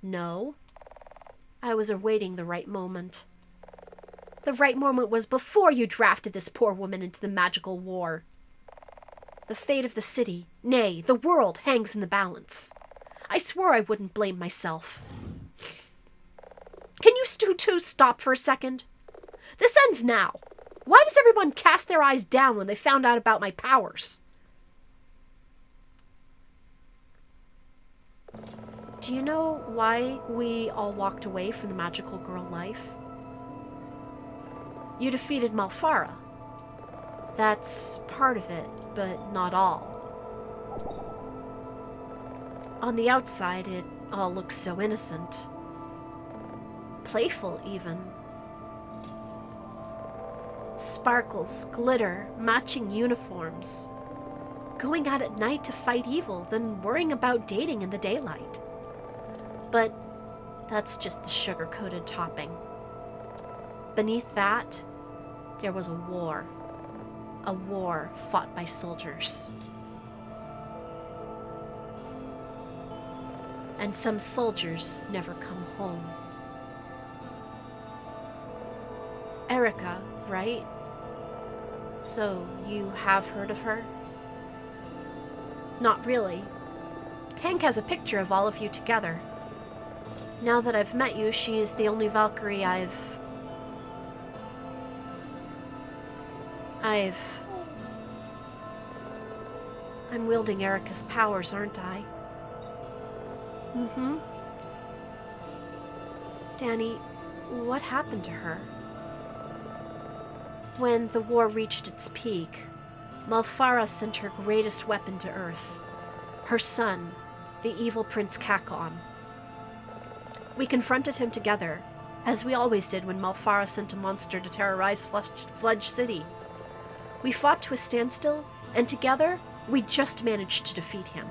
No. I was awaiting the right moment. The right moment was before you drafted this poor woman into the magical war. The fate of the city, nay, the world, hangs in the balance. I swore I wouldn't blame myself. Can you two stop for a second? This ends now. Why does everyone cast their eyes down when they found out about my powers? Do you know why we all walked away from the magical girl life? You defeated Malfara. That's part of it, but not all. On the outside, it all looks so innocent. Playful, even. Sparkles, glitter, matching uniforms. Going out at night to fight evil, then worrying about dating in the daylight. But that's just the sugar-coated topping. Beneath that, there was a war. A war fought by soldiers. And some soldiers never come home. Erica, right? So, you have heard of her? Not really. Hank has a picture of all of you together. Now that I've met you, she's the only Valkyrie I'm wielding Erica's powers, aren't I? Mm-hmm. Danny, what happened to her? When the war reached its peak, Malfara sent her greatest weapon to Earth. Her son, the evil Prince Kakon. We confronted him together, as we always did when Malfara sent a monster to terrorize Fledge City. We fought to a standstill, and together, we just managed to defeat him.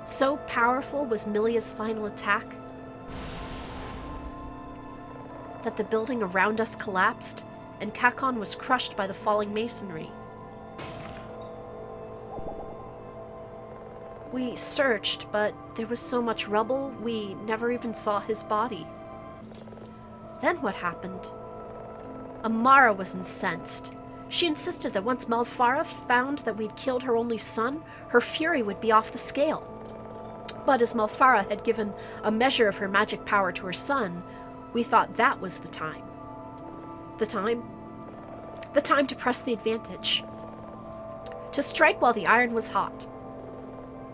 So powerful was Millia's final attack that the building around us collapsed, and Kakon was crushed by the falling masonry. We searched, but there was so much rubble, we never even saw his body. Then what happened? Amara was incensed. She insisted that once Malfara found that we'd killed her only son, her fury would be off the scale. But as Malfara had given a measure of her magic power to her son, we thought that was the time. The time to press the advantage. To strike while the iron was hot.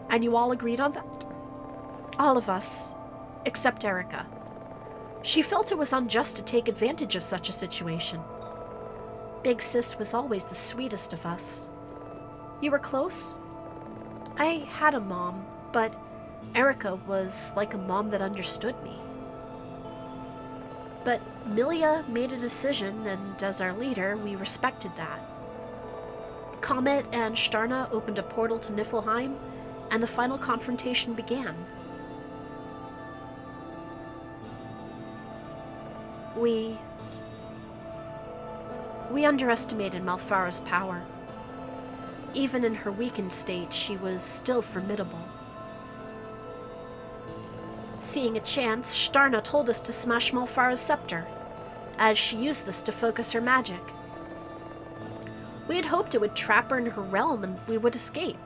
And you all agreed on that? All of us, except Erica. She felt it was unjust to take advantage of such a situation. Big Sis was always the sweetest of us. You were close? I had a mom, but Erica was like a mom that understood me. But Milia made a decision, and as our leader, we respected that. Comet and Starna opened a portal to Niflheim, and the final confrontation began. We underestimated Malfara's power. Even in her weakened state, she was still formidable. Seeing a chance, Starna told us to smash Malfara's scepter, as she used this to focus her magic. We had hoped it would trap her in her realm and we would escape.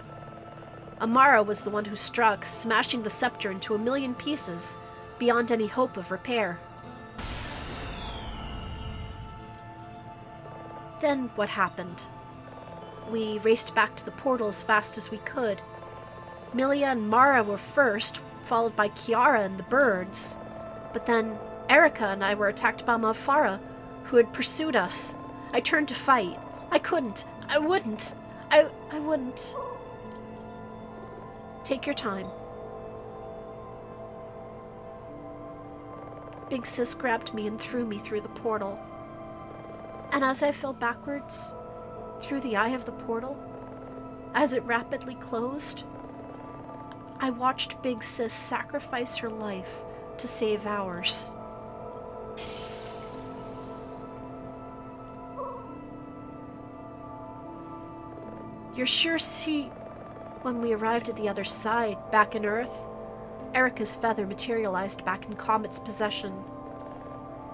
Amara was the one who struck, smashing the scepter into 1,000,000 pieces, beyond any hope of repair. Then what happened? We raced back to the portal as fast as we could. Milia and Mara were first, followed by Kiara and the birds. But then Erica and I were attacked by Malfara, who had pursued us. I turned to fight. I couldn't. I wouldn't. I wouldn't. Take your time. Big Sis grabbed me and threw me through the portal. And as I fell backwards, through the eye of the portal, as it rapidly closed, I watched Big Sis sacrifice her life to save ours. You're sure when we arrived at the other side, back in Earth, Erica's feather materialized back in Comet's possession.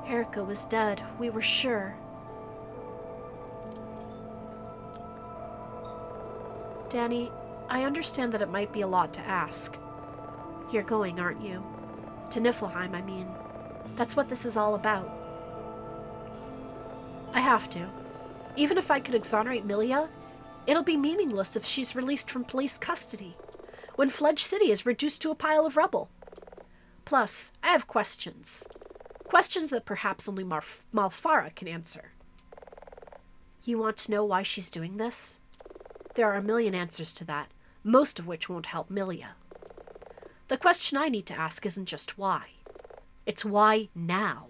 Erica was dead, we were sure. Danny, I understand that it might be a lot to ask. You're going, aren't you? To Niflheim, I mean. That's what this is all about. I have to. Even if I could exonerate Milia, it'll be meaningless if she's released from police custody, when Fledge City is reduced to a pile of rubble. Plus, I have questions. Questions that perhaps only Malfara can answer. You want to know why she's doing this? There are 1,000,000 answers to that, most of which won't help Milia. The question I need to ask isn't just why. It's why now.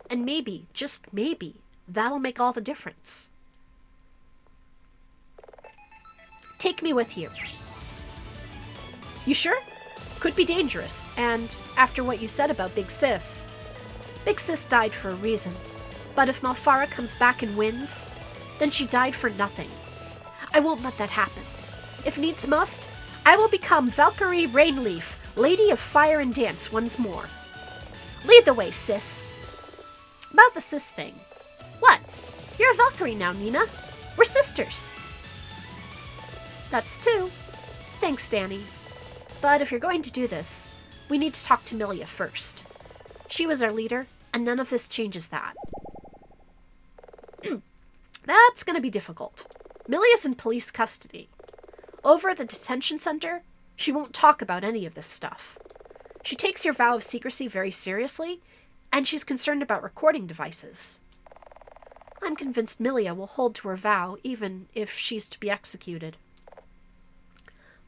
And maybe, just maybe, that'll make all the difference. Take me with you. You sure? Could be dangerous, and after what you said about Big Sis died for a reason. But if Malfara comes back and wins, then she died for nothing. I won't let that happen. If needs must, I will become Valkyrie Rainleaf, Lady of Fire and Dance once more. Lead the way, sis. About the sis thing. What? You're a Valkyrie now, Nina. We're sisters. That's two. Thanks, Danny. But if you're going to do this, we need to talk to Milia first. She was our leader, and none of this changes that. That's going to be difficult. Milia's in police custody. Over at the detention center, she won't talk about any of this stuff. She takes your vow of secrecy very seriously, and she's concerned about recording devices. I'm convinced Milia will hold to her vow, even if she's to be executed.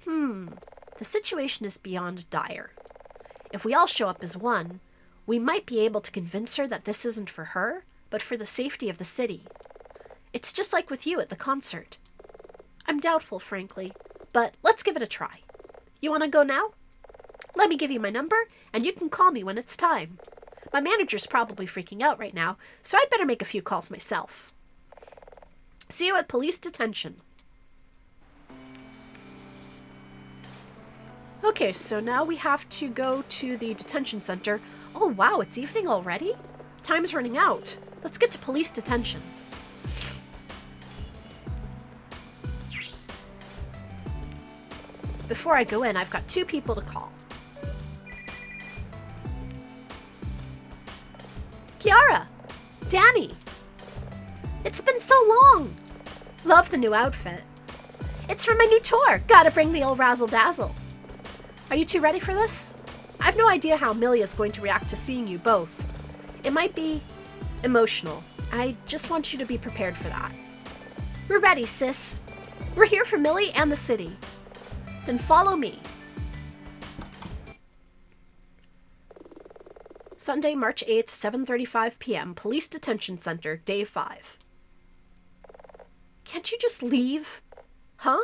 The situation is beyond dire. If we all show up as one, we might be able to convince her that this isn't for her, but for the safety of the city. It's just like with you at the concert. I'm doubtful, frankly, but let's give it a try. You want to go now? Let me give you my number, and you can call me when it's time. My manager's probably freaking out right now, so I'd better make a few calls myself. See you at police detention. Okay, so now we have to go to the detention center. Oh wow, it's evening already? Time's running out. Let's get to police detention. Before I go in, I've got 2 people to call. Kiara! Danny! It's been so long! Love the new outfit. It's for my new tour. Gotta bring the old razzle-dazzle. Are you 2 ready for this? I have no idea how Amelia's going to react to seeing you both. It might be emotional. I just want you to be prepared for that. We're ready, sis. We're here for Millie and the city. Then follow me. Sunday, March 8th, 7:35 p.m., Police Detention Center, Day 5. Can't you just leave? Huh?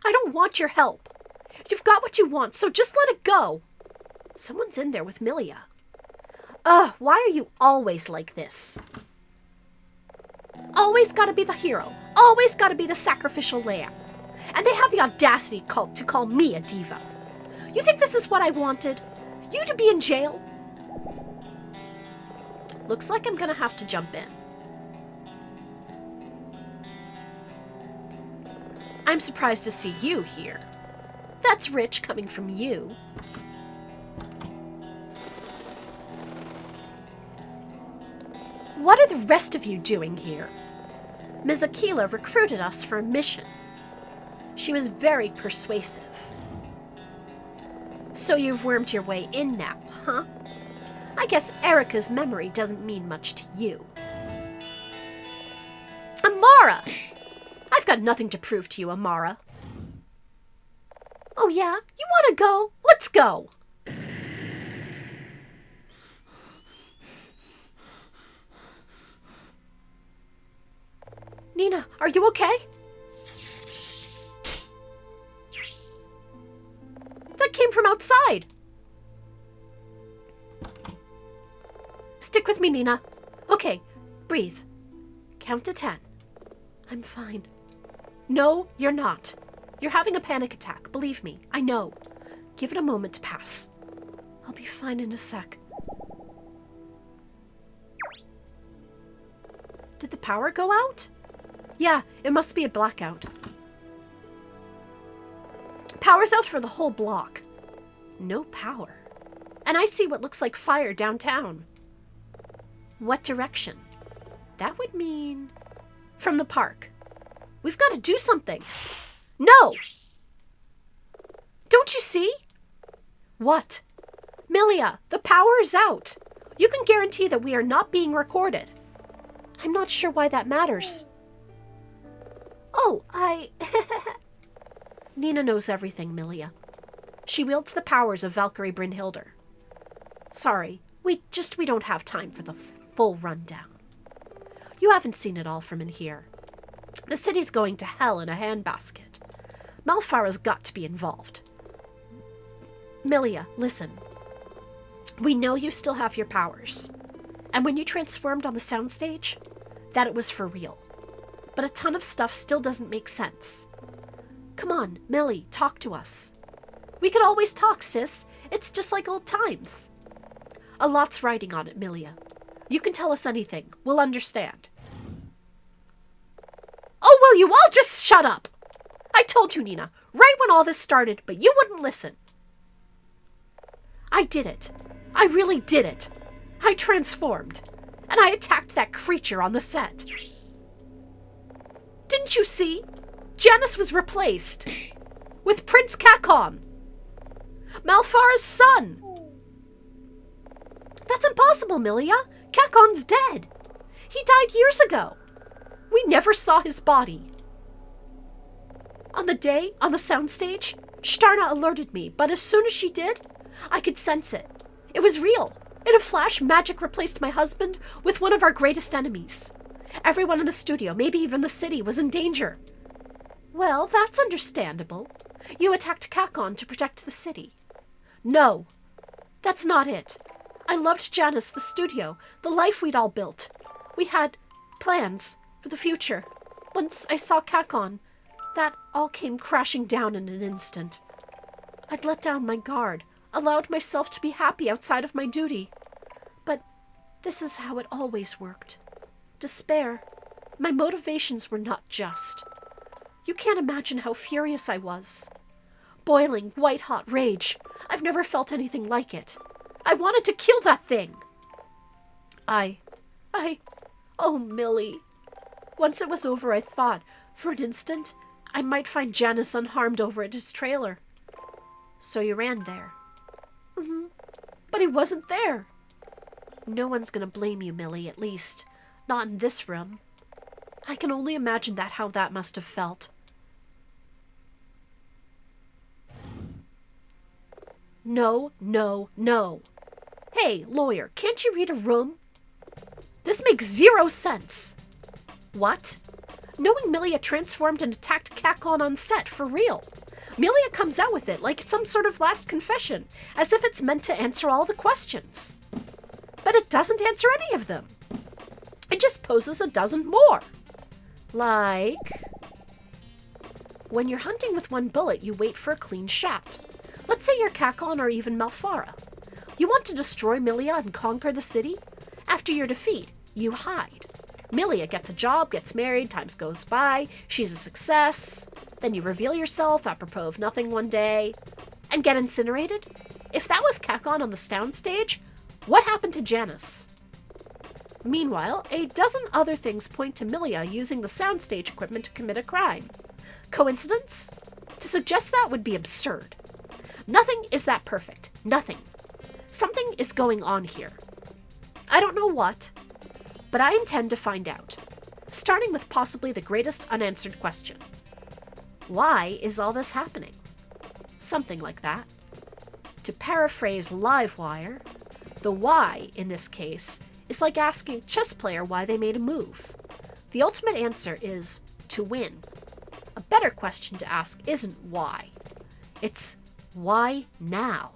I don't want your help. You've got what you want, so just let it go. Someone's in there with Milia. Ugh, why are you always like this? Always gotta be the hero. Always gotta be the sacrificial lamb. And they have the audacity to call me a diva. You think this is what I wanted? You to be in jail? Looks like I'm gonna have to jump in. I'm surprised to see you here. That's rich coming from you. What are the rest of you doing here? Ms. Aquilla recruited us for a mission. She was very persuasive. So you've wormed your way in now, huh? I guess Erica's memory doesn't mean much to you. Amara! I've got nothing to prove to you, Amara. Oh yeah? You want to go? Let's go! Nina, are you okay? That came from outside. Stick with me, Nina. Okay, breathe. Count to 10. I'm fine. No, you're not. You're having a panic attack, believe me. I know. Give it a moment to pass. I'll be fine in a sec. Did the power go out? Yeah, it must be a blackout. Power's out for the whole block. No power. And I see what looks like fire downtown. What direction? That would mean... from the park. We've got to do something. No! Don't you see? What? Milia, the power is out. You can guarantee that we are not being recorded. I'm not sure why that matters. Oh, Nina knows everything, Milia. She wields the powers of Valkyrie Brynhildr. Sorry, we don't have time for the full rundown. You haven't seen it all from in here. The city's going to hell in a handbasket. Malfara's got to be involved. Milia, listen. We know you still have your powers. And when you transformed on the soundstage, that it was for real. But a ton of stuff still doesn't make sense. Come on, Millie, talk to us. We could always talk, sis. It's just like old times. A lot's riding on it, Milia. You can tell us anything. We'll understand. Oh, will you all just shut up? I told you, Nina, right when all this started, but you wouldn't listen. I did it. I really did it. I transformed. And I attacked that creature on the set. Didn't you see? Janice was replaced. With Prince Kakon. Malfara's son. That's impossible, Milia. Kakon's dead. He died years ago. We never saw his body. On the day, on the soundstage, Shtarna alerted me, but as soon as she did, I could sense it. It was real. In a flash, magic replaced my husband with one of our greatest enemies. Everyone in the studio, maybe even the city, was in danger. Well, that's understandable. You attacked Kakon to protect the city. No, that's not it. I loved Janice, the studio, the life we'd all built. We had plans for the future. Once I saw Kakon, that all came crashing down in an instant. I'd let down my guard, allowed myself to be happy outside of my duty. But this is how it always worked. Despair. My motivations were not just. You can't imagine how furious I was. Boiling, white-hot rage. I've never felt anything like it. I wanted to kill that thing. Oh, Millie. Once it was over, I thought, for an instant, I might find Janice unharmed over at his trailer. So you ran there. Mm-hmm. But he wasn't there. No one's gonna blame you, Millie, at least. Not in this room. I can only imagine how that must have felt. No, no, no. Hey, lawyer, can't you read a room? This makes 0 sense. What? Knowing Milia transformed and attacked Kakon on set, for real. Milia comes out with it like it's some sort of last confession, as if it's meant to answer all the questions. But it doesn't answer any of them. It just poses a dozen more. Like, when you're hunting with 1 bullet, you wait for a clean shot. Let's say you're Kakon or even Malfara. You want to destroy Milia and conquer the city? After your defeat, you hide. Milia gets a job, gets married, time goes by, she's a success. Then you reveal yourself apropos of nothing one day and get incinerated? If that was Kakon on the soundstage, what happened to Janice? Meanwhile, a dozen other things point to Milia using the soundstage equipment to commit a crime. Coincidence? To suggest that would be absurd. Nothing is that perfect. Nothing. Something is going on here. I don't know what, but I intend to find out. Starting with possibly the greatest unanswered question. Why is all this happening? Something like that. To paraphrase Livewire, the why, in this case, is like asking a chess player why they made a move. The ultimate answer is to win. A better question to ask isn't why. It's why now?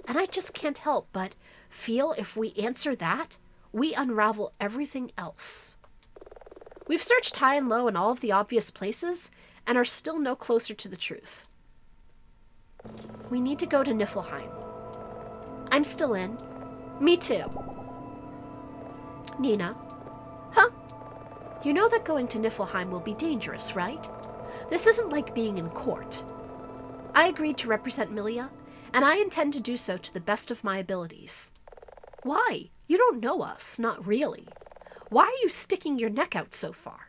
And I just can't help but feel if we answer that, we unravel everything else. We've searched high and low in all of the obvious places and are still no closer to the truth. We need to go to Niflheim. I'm still in. Me too. Nina. Huh? You know that going to Niflheim will be dangerous, right? This isn't like being in court. I agreed to represent Milia, and I intend to do so to the best of my abilities. Why? You don't know us, not really. Why are you sticking your neck out so far?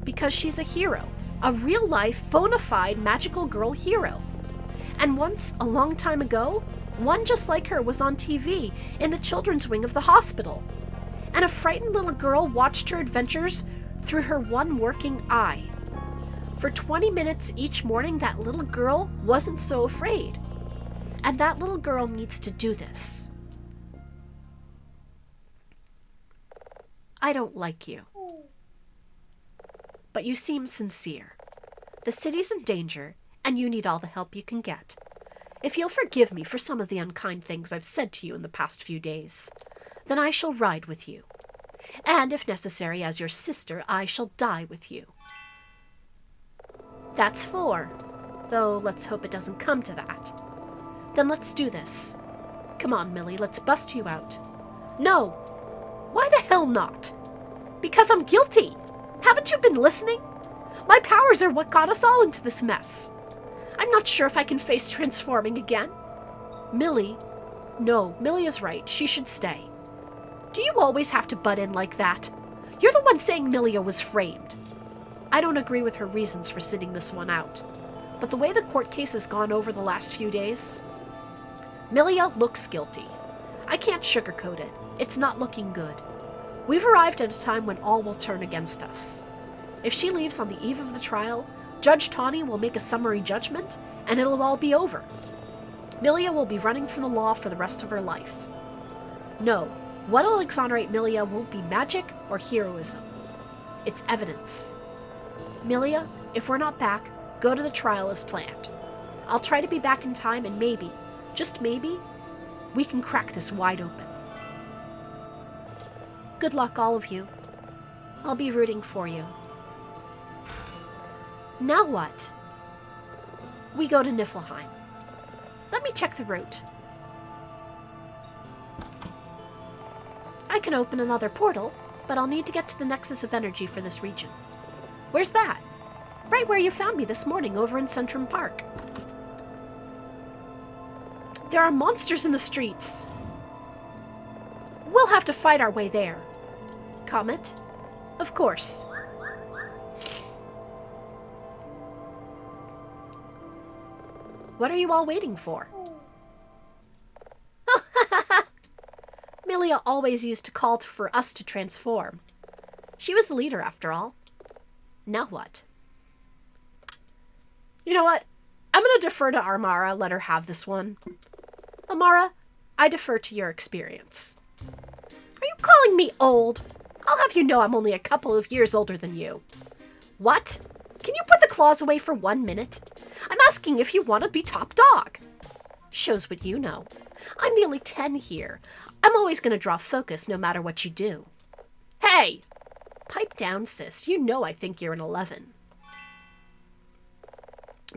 Because she's a hero. A real-life, bona fide magical girl hero. And once, a long time ago, one just like her was on TV in the children's wing of the hospital. And a frightened little girl watched her adventures through her one working eye. For 20 minutes each morning, that little girl wasn't so afraid. And that little girl needs to do this. I don't like you. But you seem sincere. The city's in danger, and you need all the help you can get. If you'll forgive me for some of the unkind things I've said to you in the past few days, then I shall ride with you. And if necessary, as your sister, I shall die with you. That's 4. Though let's hope it doesn't come to that. Then let's do this. Come on, Millie, let's bust you out. No! Why the hell not? Because I'm guilty! Haven't you been listening? My powers are what got us all into this mess. I'm not sure if I can face transforming again. Millie? No, Millie is right. She should stay. Do you always have to butt in like that? You're the one saying Milia was framed. I don't agree with her reasons for sitting this one out. But the way the court case has gone over the last few days, Milia looks guilty. I can't sugarcoat it. It's not looking good. We've arrived at a time when all will turn against us. If she leaves on the eve of the trial, Judge Tawny will make a summary judgment, and it'll all be over. Milia will be running from the law for the rest of her life. No, what'll exonerate Milia won't be magic or heroism. It's evidence. Milia, if we're not back, go to the trial as planned. I'll try to be back in time, and maybe, just maybe, we can crack this wide open. Good luck, all of you. I'll be rooting for you. Now what? We go to Niflheim. Let me check the route. I can open another portal, but I'll need to get to the Nexus of Energy for this region. Where's that? Right where you found me this morning over in Centrum Park. There are monsters in the streets. We'll have to fight our way there. Comet? Of course. What are you all waiting for? Aquilla always used to call for us to transform. She was the leader, after all. Now what? You know what? I'm going to defer to Armara, let her have this one. Amara, I defer to your experience. Are you calling me old? I'll have you know I'm only a couple of years older than you. What? Can you put the claws away for 1 minute? I'm asking if you want to be top dog. Shows what you know. I'm nearly 10 here. I'm always going to draw focus no matter what you do. Hey! Pipe down, sis. You know I think you're an 11.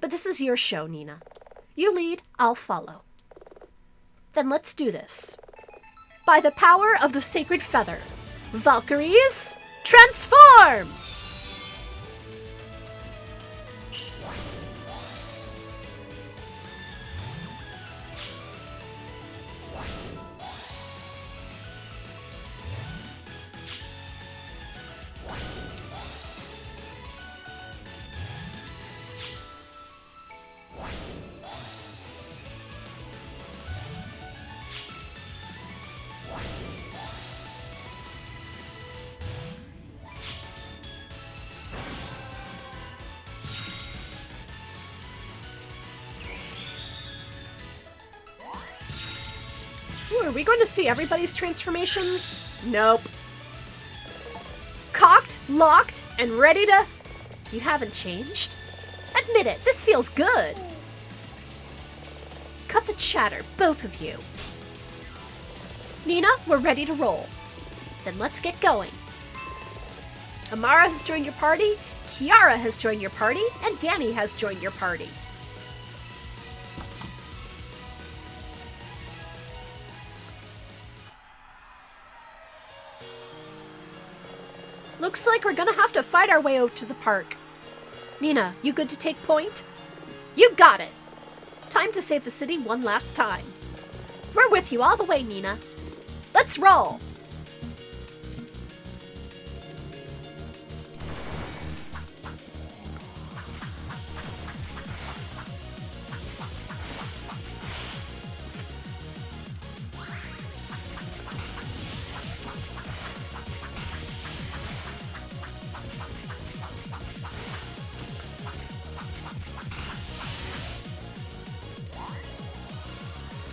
But this is your show, Nina. You lead, I'll follow. Then let's do this. By the power of the sacred feather, Valkyries, transform! Ooh, are we going to see everybody's transformations? Nope. Cocked, locked, and ready to... You haven't changed? Admit it, this feels good. Cut the chatter, both of you. Nina, we're ready to roll. Then let's get going. Amara has joined your party, Kiara has joined your party, and Danny has joined your party. Looks like we're gonna have to fight our way out to the park. Nina, you good to take point? You got it! Time to save the city one last time. We're with you all the way, Nina. Let's roll!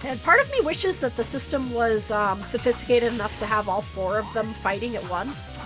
And part of me wishes that the system was sophisticated enough to have all 4 of them fighting at once.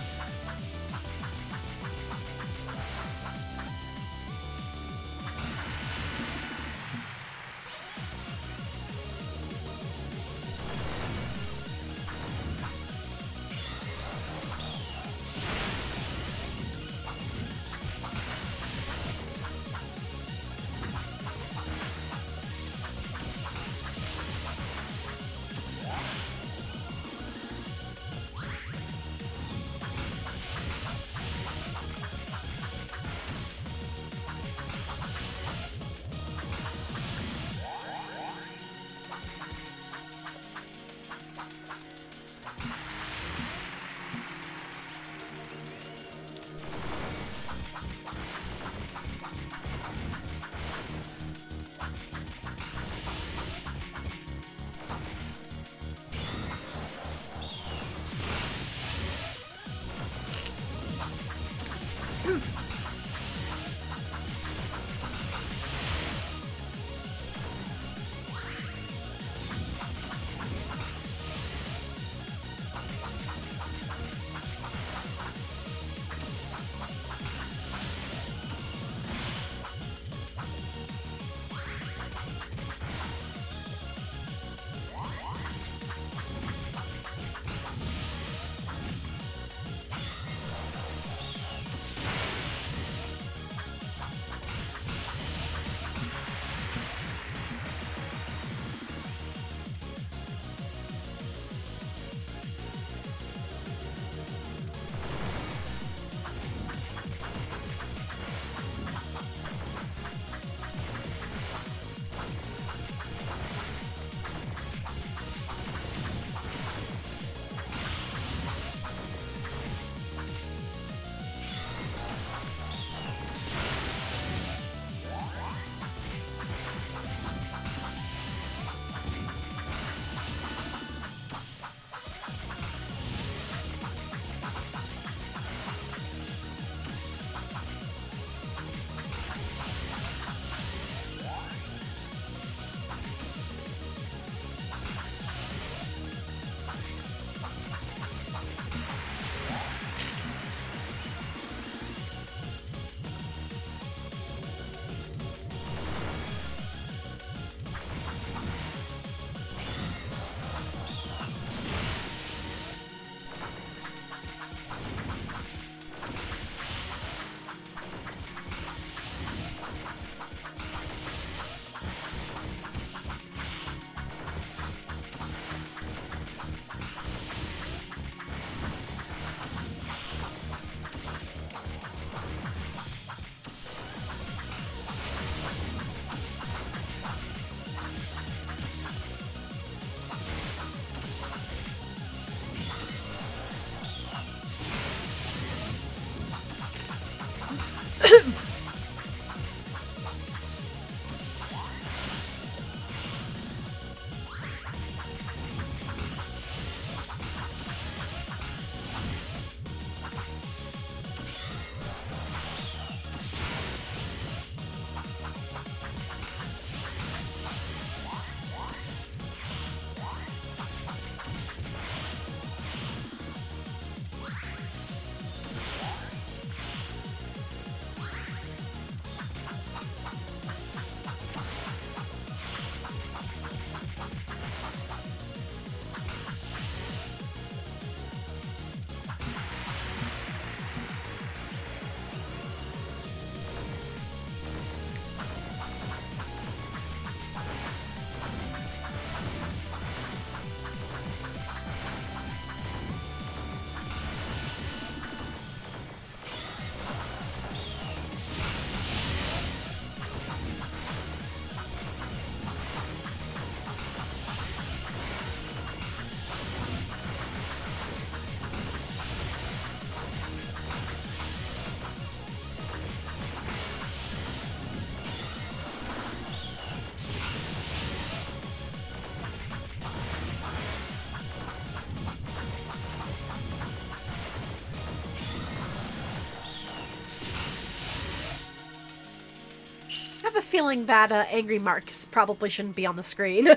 a feeling that angry marks probably shouldn't be on the screen.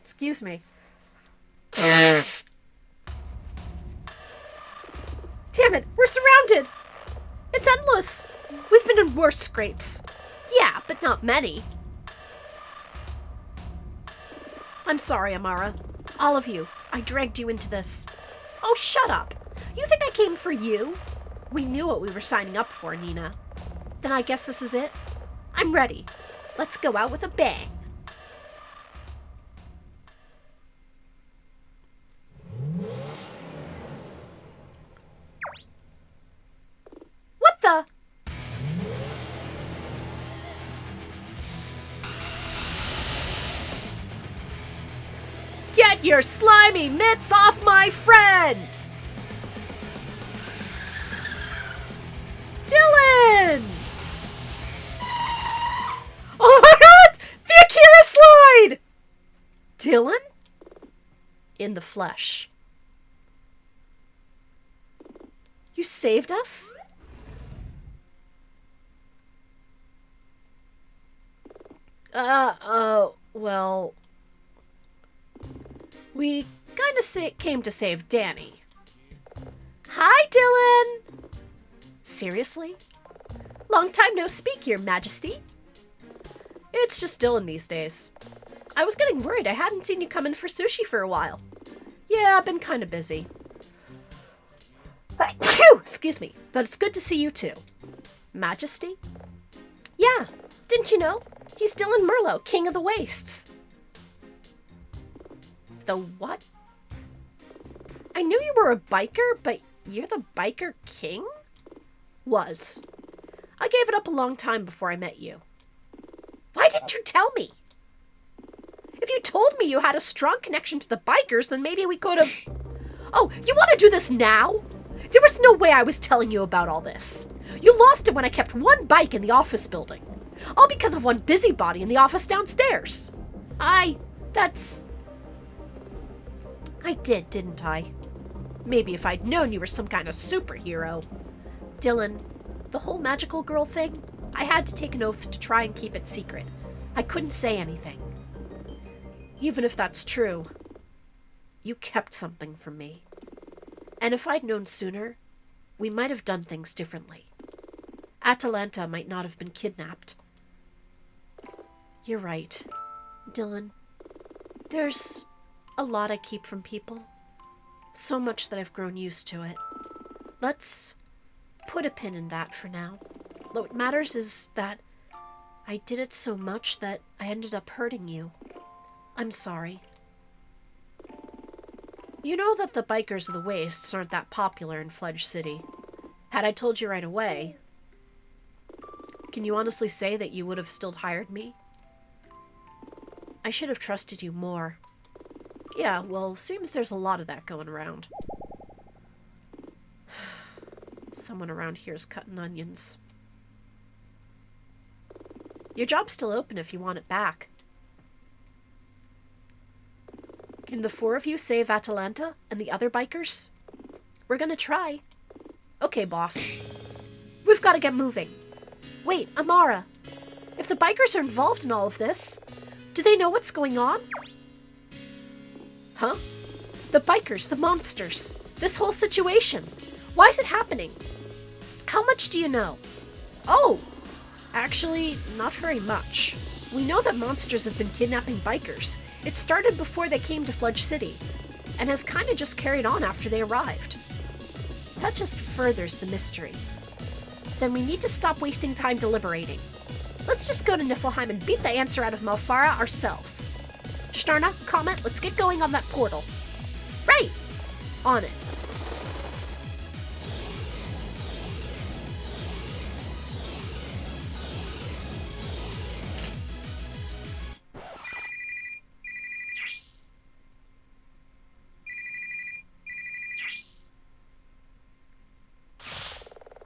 Excuse me. Damn it, we're surrounded! It's endless! We've been in worse scrapes. Yeah, but not many. I'm sorry, Amara. All of you. I dragged you into this. Oh, shut up. You think I came for you? We knew what we were signing up for, Nina. Then I guess this is it? I'm ready. Let's go out with a bang. What the? Get your slimy mitts off my friend! Dylan! Oh my god! The Aquilla slide! Dylan? In the flesh. You saved us? Well... We kinda came to save Danny. Hi, Dylan! Seriously? Long time no speak, Your Majesty. It's just Dylan these days. I was getting worried I hadn't seen you come in for sushi for a while. Yeah, I've been kinda busy. Excuse me, but it's good to see you too. Majesty? Yeah, didn't you know? He's Dylan Merlot, King of the Wastes. The what? I knew you were a biker, but you're the biker king? Was. I gave it up a long time before I met you. Why didn't you tell me? If you told me you had a strong connection to the bikers, then maybe we could have... Oh, you want to do this now? There was no way I was telling you about all this. You lost it when I kept one bike in the office building. All because of one busybody in the office downstairs. I did, didn't I? Maybe if I'd known you were some kind of superhero. Dylan, the whole magical girl thing, I had to take an oath to try and keep it secret. I couldn't say anything. Even if that's true, you kept something from me. And if I'd known sooner, we might have done things differently. Atalanta might not have been kidnapped. You're right, Dylan. There's a lot I keep from people. So much that I've grown used to it. Let's put a pin in that for now. What matters is that I did it so much that I ended up hurting you. I'm sorry. You know that the bikers of the Wastes aren't that popular in Fledge City. Had I told you right away, can you honestly say that you would have still hired me? I should have trusted you more. Yeah, well, seems there's a lot of that going around. Someone around here's cutting onions. Your job's still open if you want it back. Can the four of you save Atalanta and the other bikers? We're gonna try. Okay, boss. We've got to get moving. Wait, Amara. If the bikers are involved in all of this, do they know what's going on? Huh? The bikers, the monsters, this whole situation. Why is it happening? How much do you know? Oh, actually, not very much. We know that monsters have been kidnapping bikers. It started before they came to Fledge City, and has kind of just carried on after they arrived. That just furthers the mystery. Then we need to stop wasting time deliberating. Let's just go to Niflheim and beat the answer out of Malfara ourselves. Starna, Comet, let's get going on that portal. Right! On it.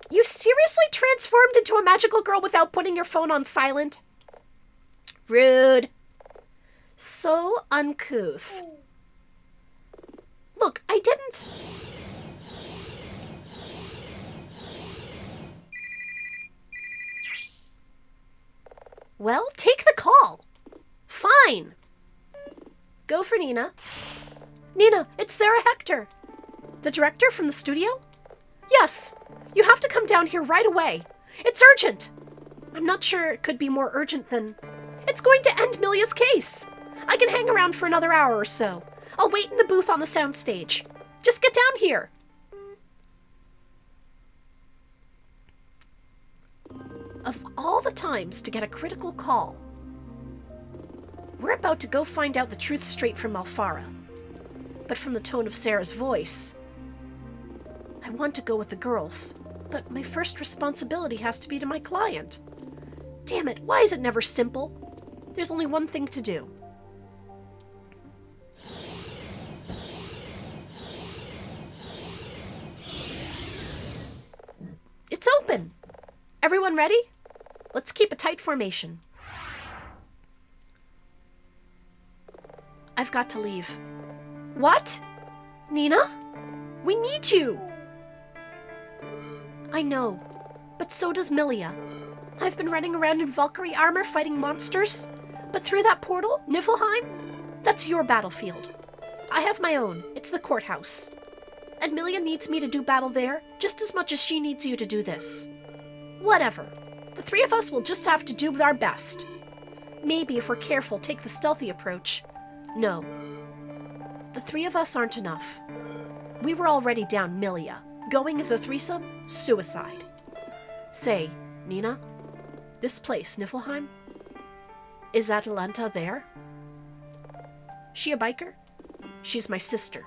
You seriously transformed into a magical girl without putting your phone on silent? Rude. So uncouth. Look, I didn't... Well, take the call. Fine. Go for Nina. Nina, it's Sarah Hector. The director from the studio? Yes, you have to come down here right away. It's urgent. I'm not sure it could be more urgent than... It's going to end Milia's case. I can hang around for another hour or so. I'll wait in the booth on the soundstage. Just get down here. Of all the times to get a critical call, we're about to go find out the truth straight from Alfara. But from the tone of Sarah's voice, I want to go with the girls, but my first responsibility has to be to my client. Damn it, why is it never simple? There's only one thing to do. It's open! Everyone ready? Let's keep a tight formation. I've got to leave. What? Nina? We need you! I know, but so does Milia. I've been running around in Valkyrie armor fighting monsters, but through that portal, Niflheim, that's your battlefield. I have my own. It's the courthouse. And Milia needs me to do battle there just as much as she needs you to do this. Whatever. The three of us will just have to do our best. Maybe, if we're careful, take the stealthy approach. No. The three of us aren't enough. We were already down Milia. Going as a threesome? Suicide. Say, Nina, this place, Niflheim? Is Atalanta there? She a biker? She's my sister.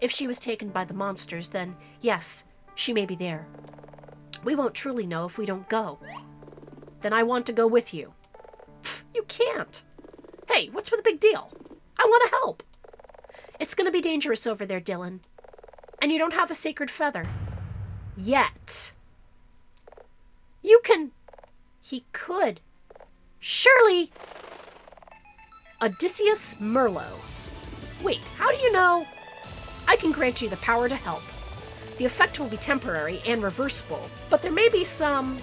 If she was taken by the monsters, then yes, she may be there. We won't truly know if we don't go. Then I want to go with you. Pfft, you can't. Hey, what's with the big deal? I want to help. It's going to be dangerous over there, Dylan. And you don't have a sacred feather. Yet. You can... He could. Surely... Odysseus Merlo. Wait, how do you know? I can grant you the power to help. The effect will be temporary and reversible, but there may be some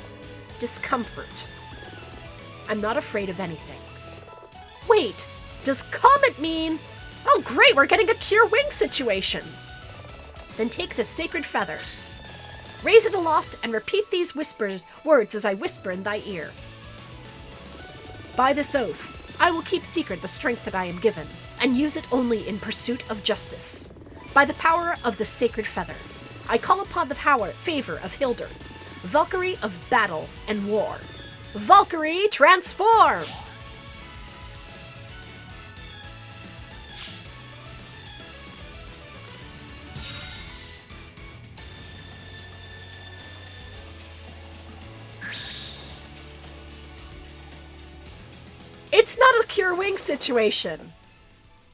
discomfort. I'm not afraid of anything. Wait, does comet mean... Oh great, we're getting a cure wing situation. Then take this sacred feather. Raise it aloft and repeat these whispered words as I whisper in thy ear. By this oath, I will keep secret the strength that I am given, and use it only in pursuit of justice. By the power of the sacred feather, I call upon the favor of Hildur, Valkyrie of battle and war. Valkyrie, transform! It's not a Cure Wing situation.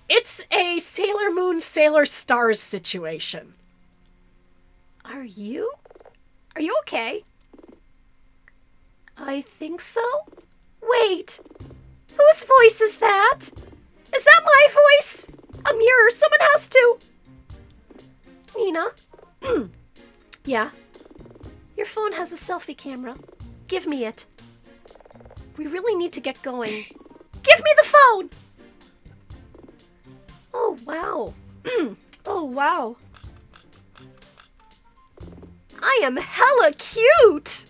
It's a Sailor Moon, Sailor Stars situation. Are you? Are you okay? I think so. Wait. Whose voice is that? Is that my voice? A mirror. Someone has to. Nina? Yeah? Your phone has a selfie camera. Give me it. We really need to get going. Give me the phone! Oh, wow. Oh, wow. I am hella cute!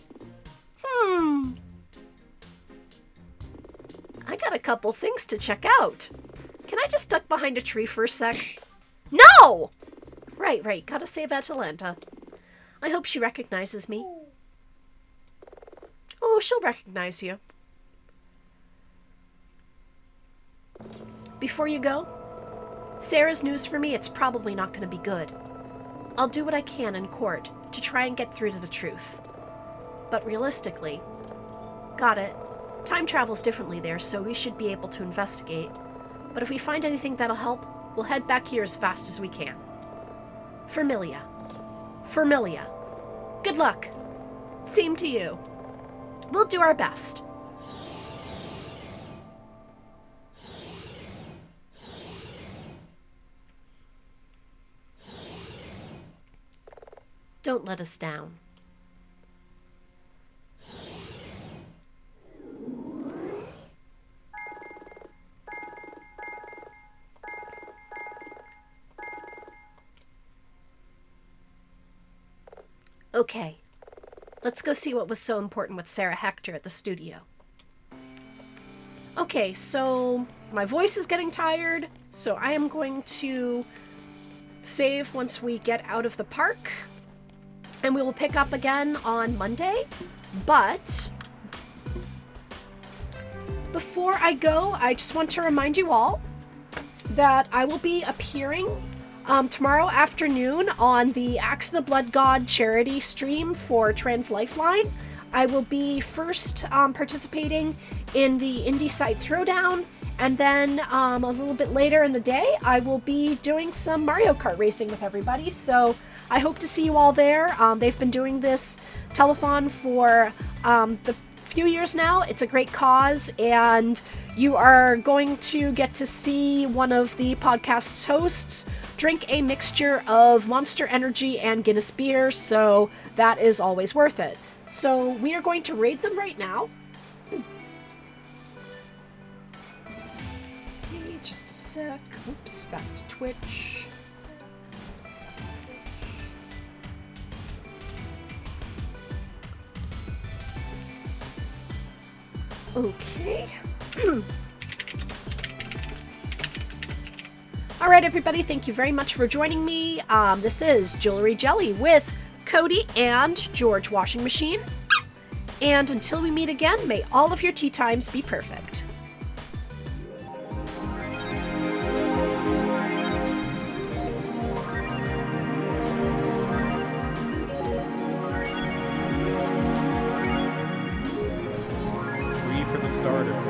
I got a couple things to check out. Can I just duck behind a tree for a sec? No! Right. Gotta save Atalanta. I hope she recognizes me. Oh, she'll recognize you. Before you go, Sarah's news for me, it's probably not going to be good. I'll do what I can in court to try and get through to the truth. But realistically, got it. Time travels differently there, so we should be able to investigate. But if we find anything that'll help, we'll head back here as fast as we can. For Milia. For Milia. Good luck. Same to you. We'll do our best. Don't let us down. Okay, let's go see what was so important with Sarah Hector at the studio. Okay, so my voice is getting tired, so I am going to save once we get out of the park, and we will pick up again on Monday. But before I go, I just want to remind you all that I will be appearing tomorrow afternoon on the Axe the Blood God charity stream for Trans Lifeline. I will be first participating in the Indie Site Throwdown, and then a little bit later in the day, I will be doing some Mario Kart racing with everybody. So I hope to see you all there. They've been doing this telethon for the few years now. It's a great cause, and you are going to get to see one of the podcast's hosts drink a mixture of Monster Energy and Guinness beer, so that is always worth it. So we are going to raid them right now. Okay, just a sec. Oops, back to Twitch. Okay. All right, everybody, thank you very much for joining me. This is Jewelry Jelly with Cody and George Washing Machine. And until we meet again, may all of your tea times be perfect. Free for the starter.